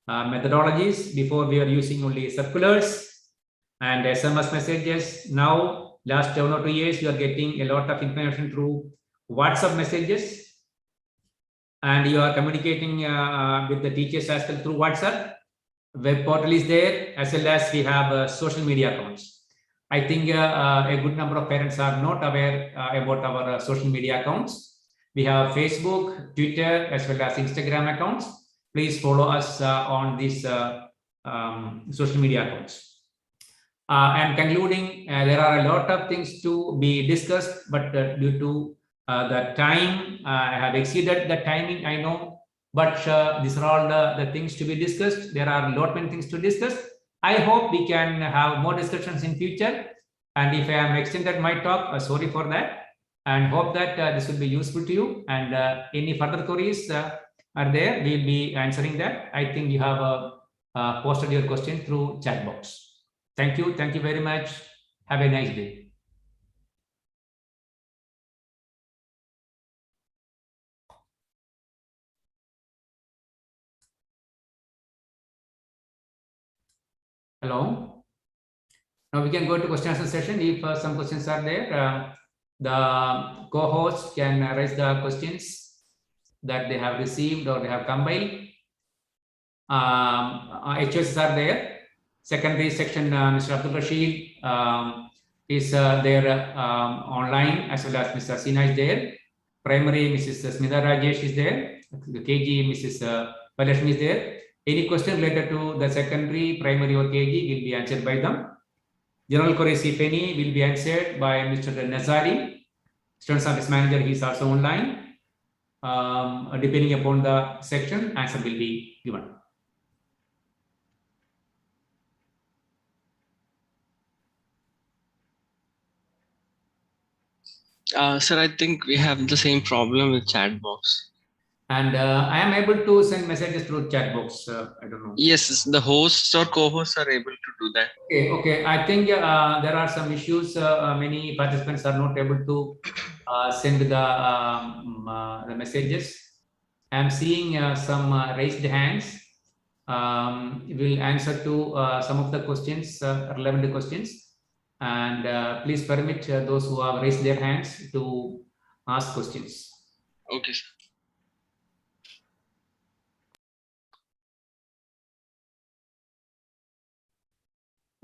methodologies. Before, we were using only circulars and SMS messages. Now, last 1 or 2 years, you are getting a lot of information through WhatsApp messages. And you are communicating with the teachers as well through WhatsApp. Web portal is there, as well as we have social media accounts. I think a good number of parents are not aware about our social media accounts. We have Facebook, Twitter, as well as Instagram accounts. Please follow us on these social media accounts. And concluding, there are a lot of things to be discussed, but due to the time, I have exceeded the timing, I know, but these are all the things to be discussed. There are a lot many things to discuss. I hope we can have more discussions in future. And if I am extended my talk, sorry for that, and hope that this will be useful to you. And any further queries are there, we'll be answering that. I think you have posted your question through chat box. Thank you very much. Have a nice day. Hello. Now we can go to question answer session. If some questions are there, the co-host can raise the questions that they have received or they have compiled. HOs are there. Secondary section, Mr. Abdul Rashid is there online, as well as Mr. Sina is there. Primary, Mrs. Smita Rajesh is there. The KG, Mrs. Palashmi is there. Any question related to the secondary, primary or KG will be answered by them. General queries, if any, will be answered by Mr. Nazari. Student service manager, he is also online. Depending upon the section, answer will be given. Sir, I think we have the same problem with chat box. And I am able to send messages through chat box. I don't know. Yes, the hosts or co-hosts are able to do that. Okay. I think there are some issues. Many participants are not able to send the messages. I'm seeing some raised hands. We'll answer to some of the questions, relevant questions. And please permit those who have raised their hands to ask questions. Okay, sir.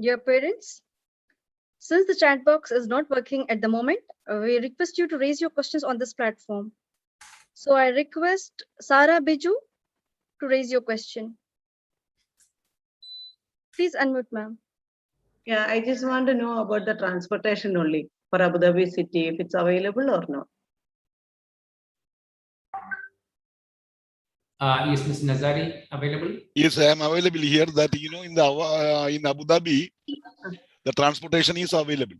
Dear parents, since the chat box is not working at the moment, we request you to raise your questions on this platform. So I request Sara Biju to raise your question. Please unmute, ma'am. Yeah, I just want to know about the transportation only for Abu Dhabi city, if it's available or not. Is Ms. Nazari available? Yes, I am available here. That in Abu Dhabi, the transportation is available.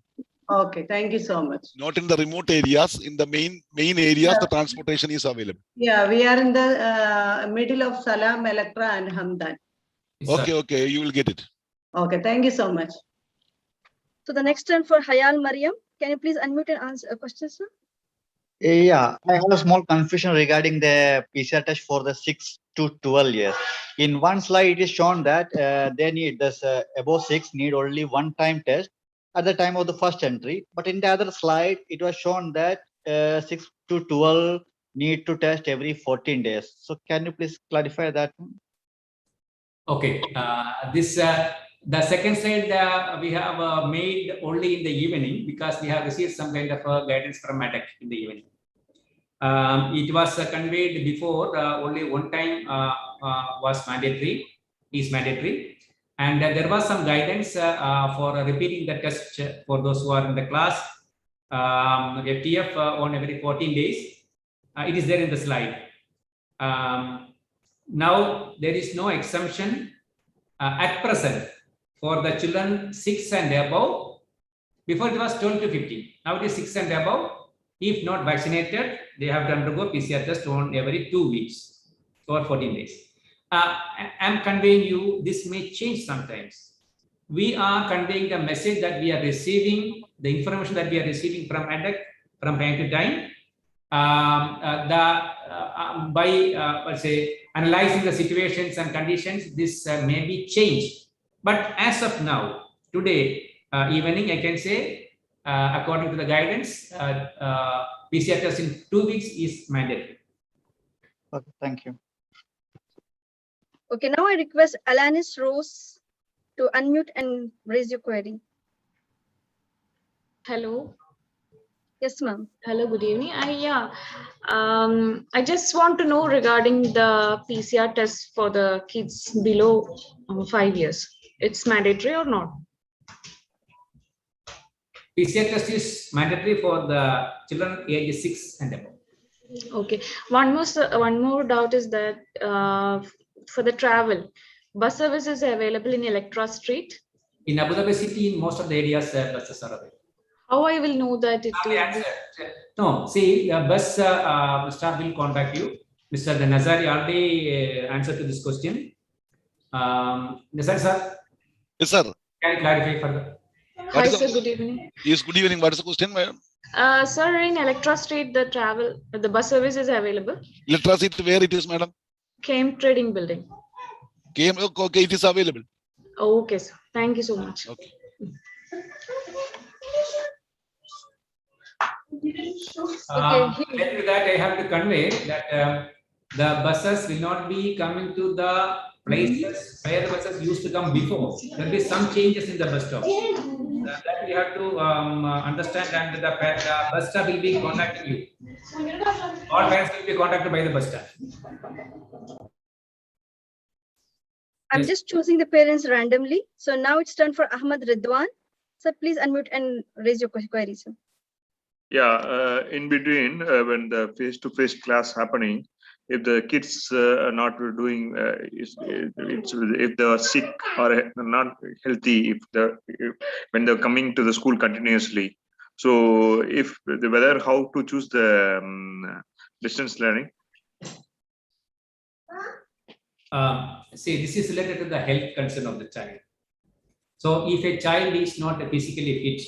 Okay, thank you so much. Not in the remote areas. In the main areas, the transportation is available. Yeah, we are in the middle of Salam, Electra, and Hamdan. Yes, sir. Okay, you will get it. Okay, thank you so much. So the next turn for Hayal Mariam. Can you please unmute and answer a question, sir? Yeah, I have a small confusion regarding the PCR test for the 6 to 12 years. In one slide, it is shown that they need this above 6 need only one time test at the time of the first entry. But in the other slide, it was shown that 6 to 12 need to test every 14 days. So can you please clarify that? Okay. The second slide we have made only in the evening because we have received some kind of guidance from MADEC in the evening. It was conveyed before only one time is mandatory, and there was some guidance for repeating the test for those who are in the class FTF on every 14 days. It is there in the slide. Now there is no exemption at present for the children 6 and above. Before it was 12 to 15. Now it is 6 and above. If not vaccinated, they have to undergo PCR test on every 2 weeks or 14 days. I'm conveying you, this may change sometimes. We are conveying the message that we are receiving, the information that we are receiving from ADEC from time to time. By let's say analyzing the situations and conditions, this may be changed. But as of now, today evening, I can say, according to the guidance, PCR test in 2 weeks is mandatory. Okay, thank you. Okay, now I request Alanis Rose to unmute and raise your query. Hello. Yes, ma'am. Hello, good evening. I just want to know regarding the PCR test for the kids below 5 years. It's mandatory or not? PCR test is mandatory for the children age 6 and above. Okay. One more doubt is that for the travel, bus service is available in Electra Street. In Abu Dhabi city, in most of the areas, buses are available. How I will know that it will be? No, see, bus staff will contact you. Mr. Nazari already answered to this question. Nazari sir? Yes, sir. Can you clarify further? Hi, sir. Good evening. Yes, good evening. What is the question, madam? Sir, in Electra Street, the bus service is available. Electra Street, where it is, madam? KM Trading Building. Okay, it is available. Okay, sir. Thank you so much. Okay. With that, I have to convey that the buses will not be coming to the places where the buses used to come before. There will be some changes in the bus stop. That we have to understand, and the bus staff will be contacting you. All parents will be contacted by the bus staff. I'm Yes. just choosing the parents randomly. So now it's turn for Ahmad Ridwan. Sir, please unmute and raise your query, sir. Yeah, in between when the face-to-face class happening, if the kids are not doing, if they are sick or not healthy, when they're coming to the school continuously, So if whether how to choose the distance learning? See, this is related to the health concern of the child. So if a child is not physically fit,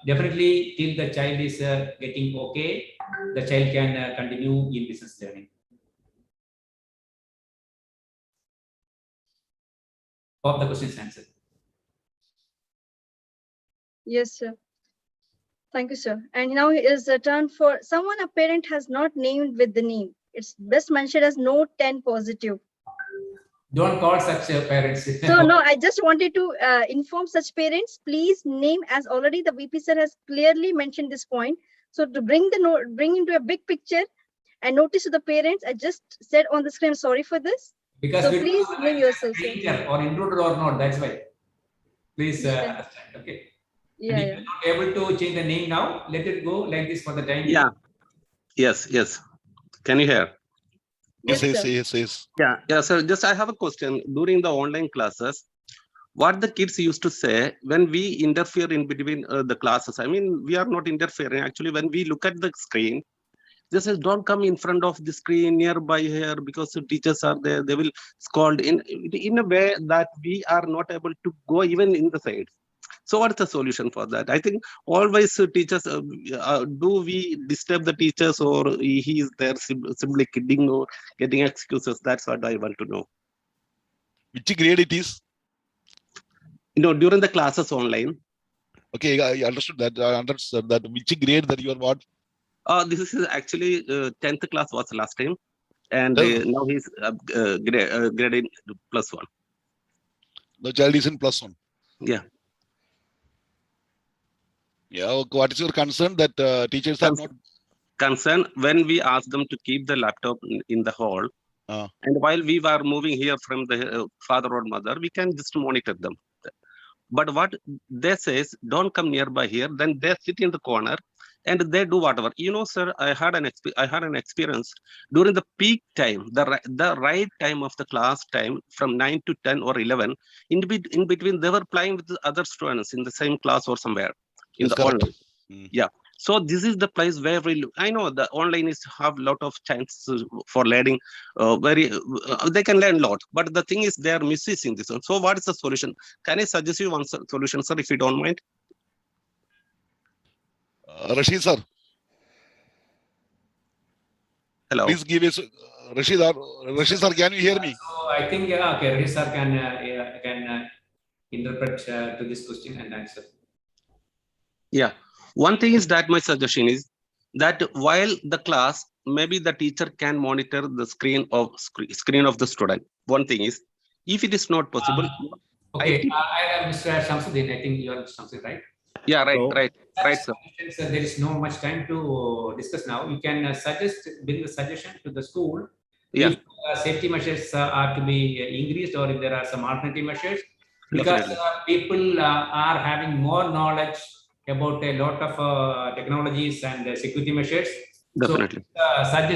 definitely till the child is getting okay, the child can continue in distance learning. Hope the question is answered. Yes, sir. Thank you, sir. And now is the turn for someone a parent has not named with the name. It's best mentioned as no 10 positive. Don't call such parents. So no, I just wanted to inform such parents, please name, as already the VP sir has clearly mentioned this point. So to bring into a big picture and notice to the parents, I just said on the screen, sorry for this. Because So we please don't know name whether yourself, sir. stranger or intruder or not. That's why. Please understand. Okay. Yeah, and if yeah. you're not able to change the name now, let it go like this for the time being. Yeah. Yes. Can you hear? Yes, sir. Yes. Yeah. So just I have a question. During the online classes, what the kids used to say when we interfere in between the classes, I mean, we are not interfering. Actually, when we look at the screen, they says, don't come in front of the screen nearby here because the teachers are there. They will scold in a way that we are not able to go even in the sides. So what's the solution for that? I think always teachers, do we disturb the teachers, or he is there simply kidding or getting excuses? That's what I want to know. Which grade it is? During the classes online. Okay, I understood that. I understood that. Which grade that you are what? This is actually 10th class was last time, and Oh. now he's grade in +1. The child is in +1. Yeah. Yeah. Okay. What is your concern that teachers are not concerned when we ask them to keep the laptop in the hall, and while we were moving here from the father or mother, we can just monitor them. But what they says, don't come nearby here. Then they sit in the corner and they do whatever. Sir, I had an experience during the peak time, the right time of the class time from 9 to 10 or 11. In between, they were playing with the other students in the same class or somewhere in the online. Yeah. So this is the place where I know the online is have a lot of chances for learning. They can learn a lot, but the thing is they are misusing this one. So what is the solution? Can I suggest you one solution, sir, if you don't mind? Rashid sir. Hello. Please give us Rashid sir. Can you hear me? So I think okay, Rashid sir can interpret to this question and answer. Yeah. One thing is that my suggestion is that while the class, maybe the teacher can monitor the screen of the student. One thing is, if it is not possible. Okay, I am Mr. Shamsuddin. I think you are Shamsuddin, right? Yeah, right, sir. There is no much time to discuss now. You can bring the suggestion to the school. Yeah. If safety measures are to be increased, or if there are some alternative measures, because people are having more knowledge about a lot of technologies and security measures. Definitely.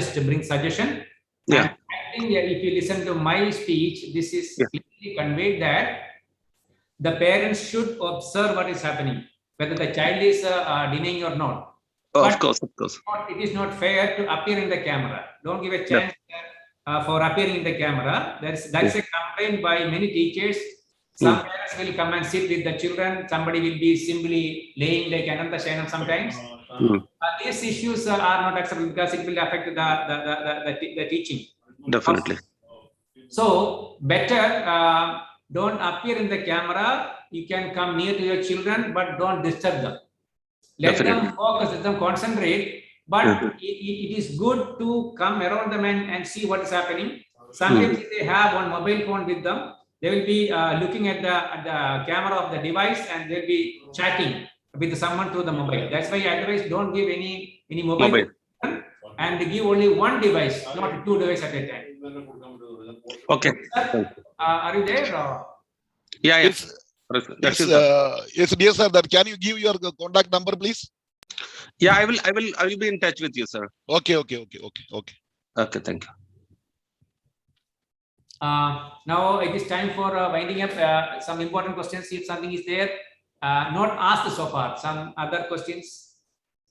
So bring suggestion. Yeah. And I think if you listen to my speech, this is clearly conveyed that the parents should observe what is happening, whether the child is denying or not. Of course. It is not fair to appear in the camera. Don't give a chance for appearing in the camera. That's a complaint by many teachers. Some parents will come and sit with the children. Somebody will be simply laying like Ananta Shayanam sometimes. These issues are not acceptable because it will affect the teaching. Definitely. So better don't appear in the camera. You can come near to your children, but don't disturb them. Let them focus, let them concentrate. But it is good to come around them and see what is happening. Sometimes if they have one mobile phone with them, they will be looking at the camera of the device and they'll be chatting with someone through the mobile. That's why otherwise don't give any mobile. And give only one device, not two devices at a time. Okay. Are you there? Yeah. Yes, dear sir. That can you give your contact number, please? Yeah, I will be in touch with you, sir. Okay. Okay, thank you. Now it is time for winding up. Some important questions, if something is there. not asked so far. Some other questions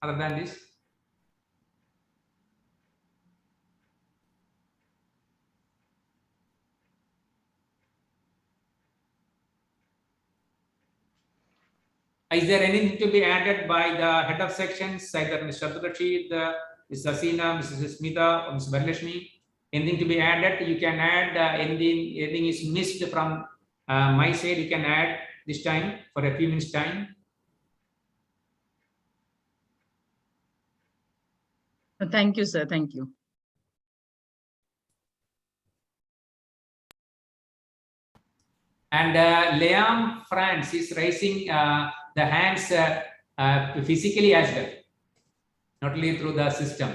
other than this? Is there anything to be added by the head of sections, either Mr. Abdul Rashid, Ms. Asina, Mrs. Smita, or Ms. Varlashmi? Anything to be added? You can add. Anything is missed from my side, you can add this time for a few minutes time. Thank you, sir. Thank you. And Liam France is raising the hands physically as well, not only through the system.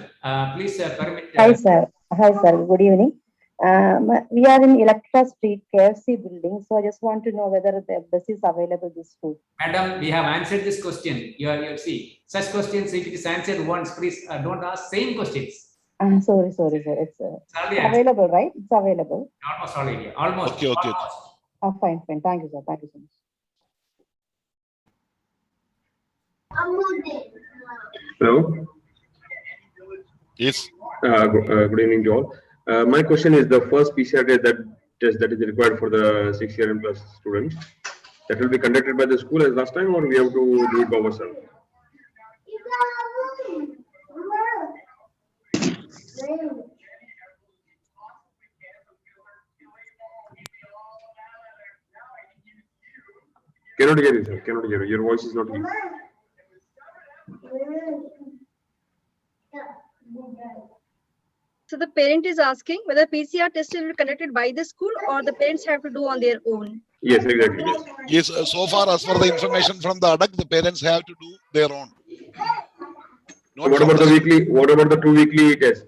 Please permit. Hi, sir. Hi, sir. Good evening. We are in Electra Street, KFC building. So I just want to know whether the bus is available this route. Madam, we have answered this question. You see, such questions, if it is answered once, please don't ask same questions. Sorry, sir. It's available, right? It's available. Almost all area. Almost. Okay, okay. Almost. Fine. Thank you, sir. Thank you so much. Hello. Yes. Good evening to all. My question is the first PCR test that is required for the 6 year and plus students, that will be conducted by the school as last time, or we have to do it by ourselves? Cannot hear you, sir. Cannot hear you. Your voice is not clear. So the parent is asking whether PCR test will be conducted by the school or the parents have to do on their own. Yes, exactly. Yes. Yes, so far as for the information from the ADAC, the parents have to do their own. What about the weekly? What about the 2 weekly tests?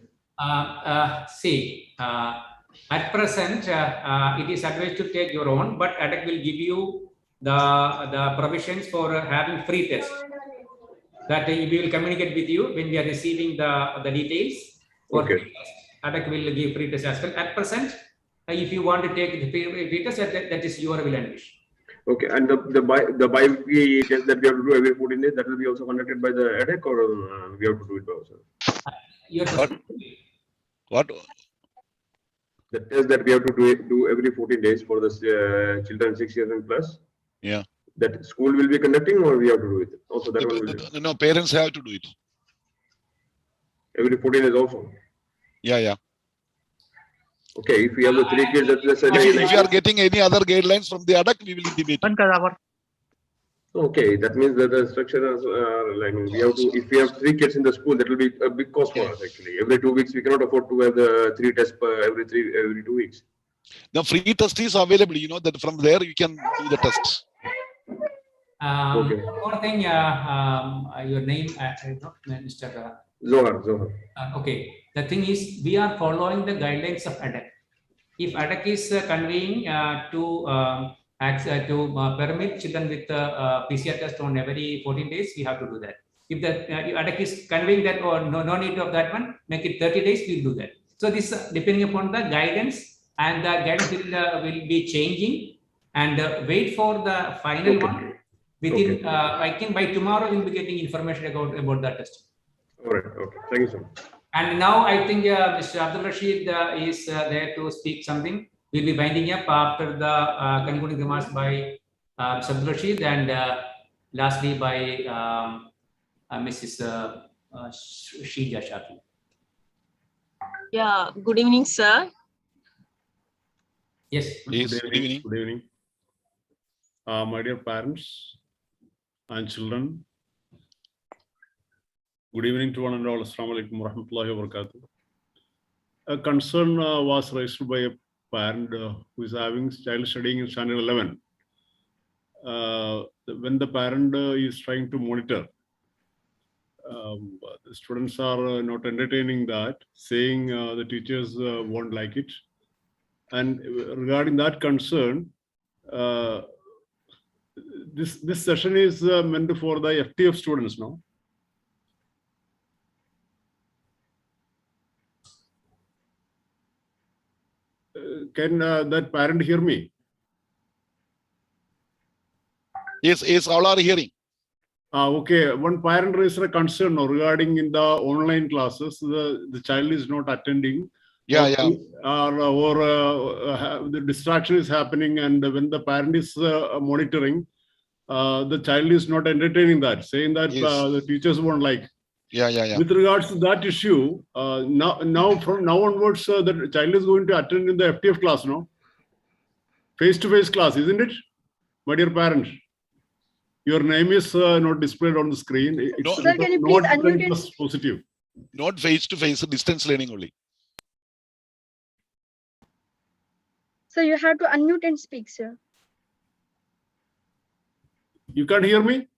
At present, it is advised to take your own, but ADAC will give you the provisions for having free test. That we will communicate with you when we are receiving the details. Okay. ADAC will give free test as well. At present, if you want to take the free test, that is your will and wish. Okay, and the bi-weekly test that we have to do every 14 days, that will be also conducted by the ADAC, or we have to do it by ourselves? What? The test that we have to do every 14 days for the children 6 years and plus. Yeah. That school will be conducting, or we have to do it? Also, that one will be. No, parents have to do it. Every 14 days also. Yeah. Okay, if we have the 3 kids, that's if you are getting any other guidelines from the ADAC, we will intimate. Okay, that means that the structure is like we have to. If we have 3 kids in the school, that will be a big cost for us actually. Every 2 weeks, we cannot afford to have the 3 tests per every 2 weeks. The free test is available. You know that from there you can do the tests. Okay. One more thing, your name, Mr. Zohar. Okay. The thing is, we are following the guidelines of ADAC. If ADAC is convening to permit children with PCR test on every 14 days, we have to do that. If the ADAC is conveying that or no need of that one, make it 30 days, we'll do that. So this depending upon the guidance, and the guidance will be changing, and wait for the final one. Within, I think by tomorrow we'll be getting information about that test. All right. Okay. Thank you so much. And now I think Mr. Abdul Rashid is there to speak something. We'll be winding up after the concluding remarks by Mr. Abdul Rashid, and lastly by Mrs. Sheila Shafi. Yeah. Good evening, sir. Yes. Good evening. Good evening. My dear parents and children, good evening to one and all. Assalamu alaikum wa rahmatullahi wa barakatuh. A concern was raised by a parent who is having child studying in standard 11. When the parent is trying to monitor, the students are not entertaining that, saying the teachers won't like it. And regarding that concern, this session is meant for the FTF students, no? Can that parent hear me? Yes, all are hearing. Okay, one parent raised a concern regarding in the online classes, the child is not attending. Yeah. The distraction is happening, and when the parent is monitoring, the child is not entertaining that, saying that the teachers won't like. Yeah. With regards to that issue, now from now onwards, the child is going to attend in the FTF class, no? Face-to-face class, isn't it? My dear parent, your name is not displayed on the screen. It's Sir, can you please unmute and speak? positive. Not face-to-face, distance learning only. Sir, you have to unmute and speak, sir. You can't hear me?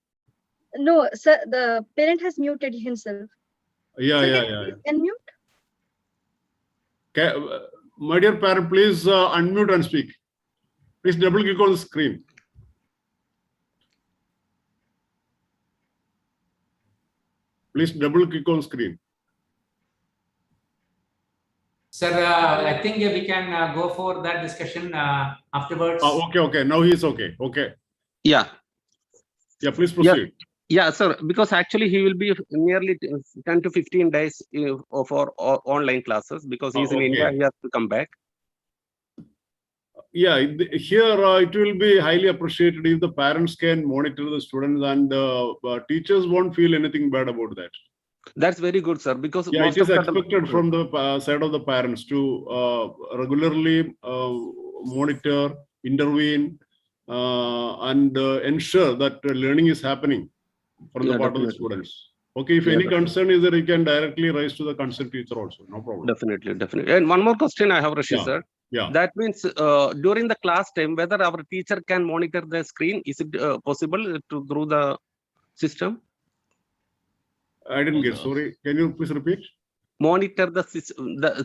No, sir, the parent has muted himself. Yeah. Please unmute. Okay, my dear parent, please unmute and speak. Please double click on the screen. Please double click on screen. Sir, I think we can go for that discussion afterwards. Okay. Now he's okay. Okay. Yeah. Yeah, please proceed. Yeah, sir, because actually he will be nearly 10 to 15 days for online classes because he's in India, he has to come back. Yeah, here it will be highly appreciated if the parents can monitor the students, and teachers won't feel anything bad about that. That's very good, sir, because yeah, it is expected from the side of the parents to regularly monitor, intervene, and ensure that learning is happening from the part of the students. Okay, if any concern is there, you can directly raise to the concerned teacher also, no problem. Definitely. And one more question I have, Rashid, sir. Yeah. That means during the class time, whether our teacher can monitor the screen, is it possible through the system? I didn't get, sorry. Can you please repeat? Monitor the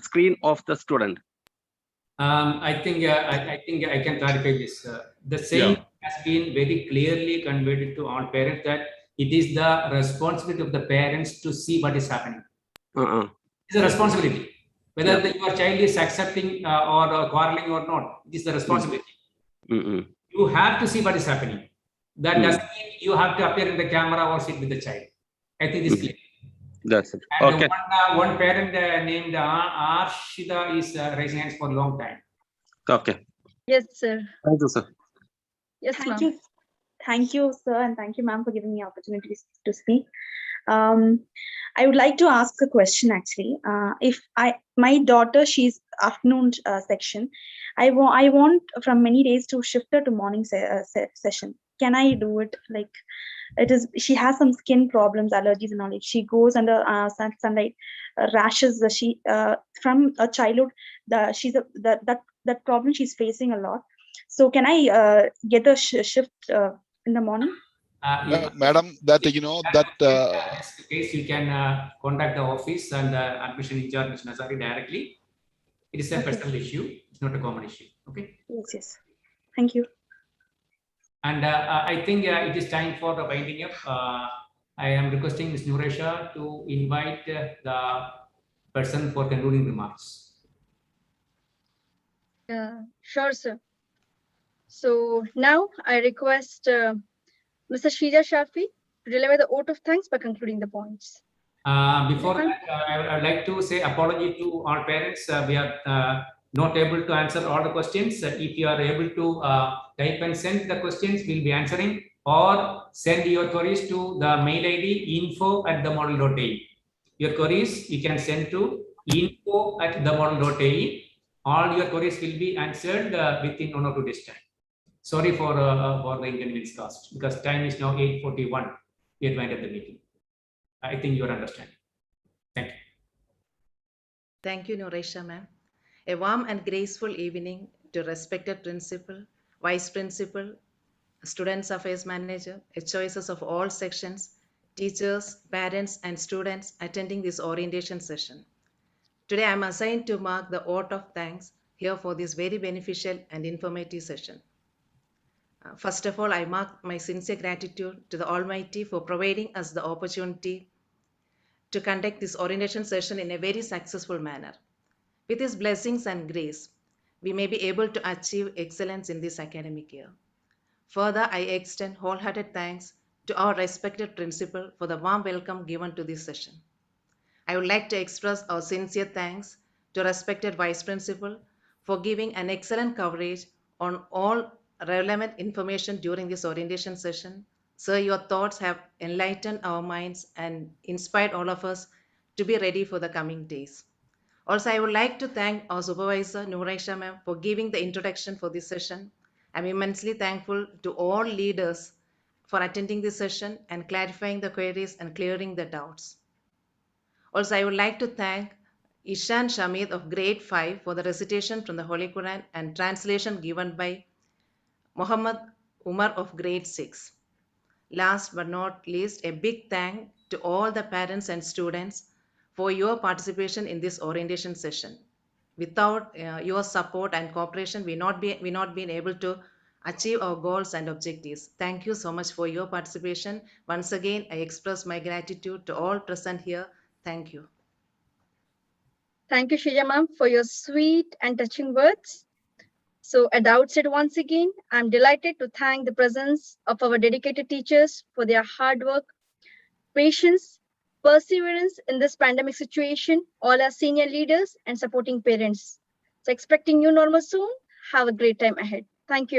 screen of the student. I think I can clarify this. The same has been very clearly conveyed to all parents that it is the responsibility of the parents to see what is happening. It's a responsibility. Whether your child is accepting or quarreling or not, it is the responsibility. You have to see what is happening. That doesn't mean you have to appear in the camera or sit with the child. I think this is clear. That's it. And okay. One parent named Arshida is raising hands for a long time. Okay. Yes, sir. Thank you, sir. Yes, thank you. Thank you, sir, and thank you, ma'am, for giving me opportunity to speak. I would like to ask a question actually. If my daughter, she's afternoon section, I want from many days to shift her to morning session. Can I do it? Like, she has some skin problems, allergies and all. If she goes under sunlight, rashes, she from a childhood, that problem she's facing a lot. So can I get a shift in the morning? Madam, that case you can contact the office and admission in charge, Ms. Nazari, directly. It is a personal issue. It's not a common issue. Okay. Yes. Thank you. And I think it is time for the winding up. I am requesting Ms. Nuresha to invite the person for concluding remarks. Sure, sir. So now I request Mr. Shrija Shafi to deliver the vote of thanks by concluding the points. Before that, I would like to say apology to all parents. We are not able to answer all the questions. If you are able to type and send the questions, we'll be answering, or send your queries to the mail ID info@themodel.ae. Your queries you can send to info@themodel.ae. All your queries will be answered within 1 or 2 days time. Sorry for the inconvenience caused, because time is now 8:41. We are going at the meeting. I think you are understanding. Thank you. Thank you, Nuresha ma'am. A warm and graceful evening to respected principal, vice principal, students affairs manager, HOSs of all sections, teachers, parents, and students attending this orientation session. Today, I am assigned to mark the vote of thanks here for this very beneficial and informative session. First of all, I mark my sincere gratitude to the Almighty for providing us the opportunity to conduct this orientation session in a very successful manner. With His blessings and grace, we may be able to achieve excellence in this academic year. Further, I extend wholehearted thanks to our respected principal for the warm welcome given to this session. I would like to express our sincere thanks to respected Vice Principal for giving an excellent coverage on all relevant information during this orientation session. Sir, your thoughts have enlightened our minds and inspired all of us to be ready for the coming days. Also, I would like to thank our supervisor, Nouraisha ma'am, for giving the introduction for this session. I'm immensely thankful to all leaders for attending this session and clarifying the queries and clearing the doubts. Also, I would like to thank Ishan Shamid of grade 5 for the recitation from the Holy Quran and translation given by Muhammad Umar of grade 6. Last but not least, a big thank to all the parents and students for your participation in this orientation session. Without your support and cooperation, we not been able to achieve our goals and objectives. Thank you so much for your participation. Once again, I express my gratitude to all present here. Thank you. Thank you, Shreya ma'am, for your sweet and touching words. So at the outset, once again, I'm delighted to thank the presence of our dedicated teachers for their hard work, patience, perseverance in this pandemic situation, all our senior leaders and supporting parents. So expecting new normal soon. Have a great time ahead. Thank you, everyone.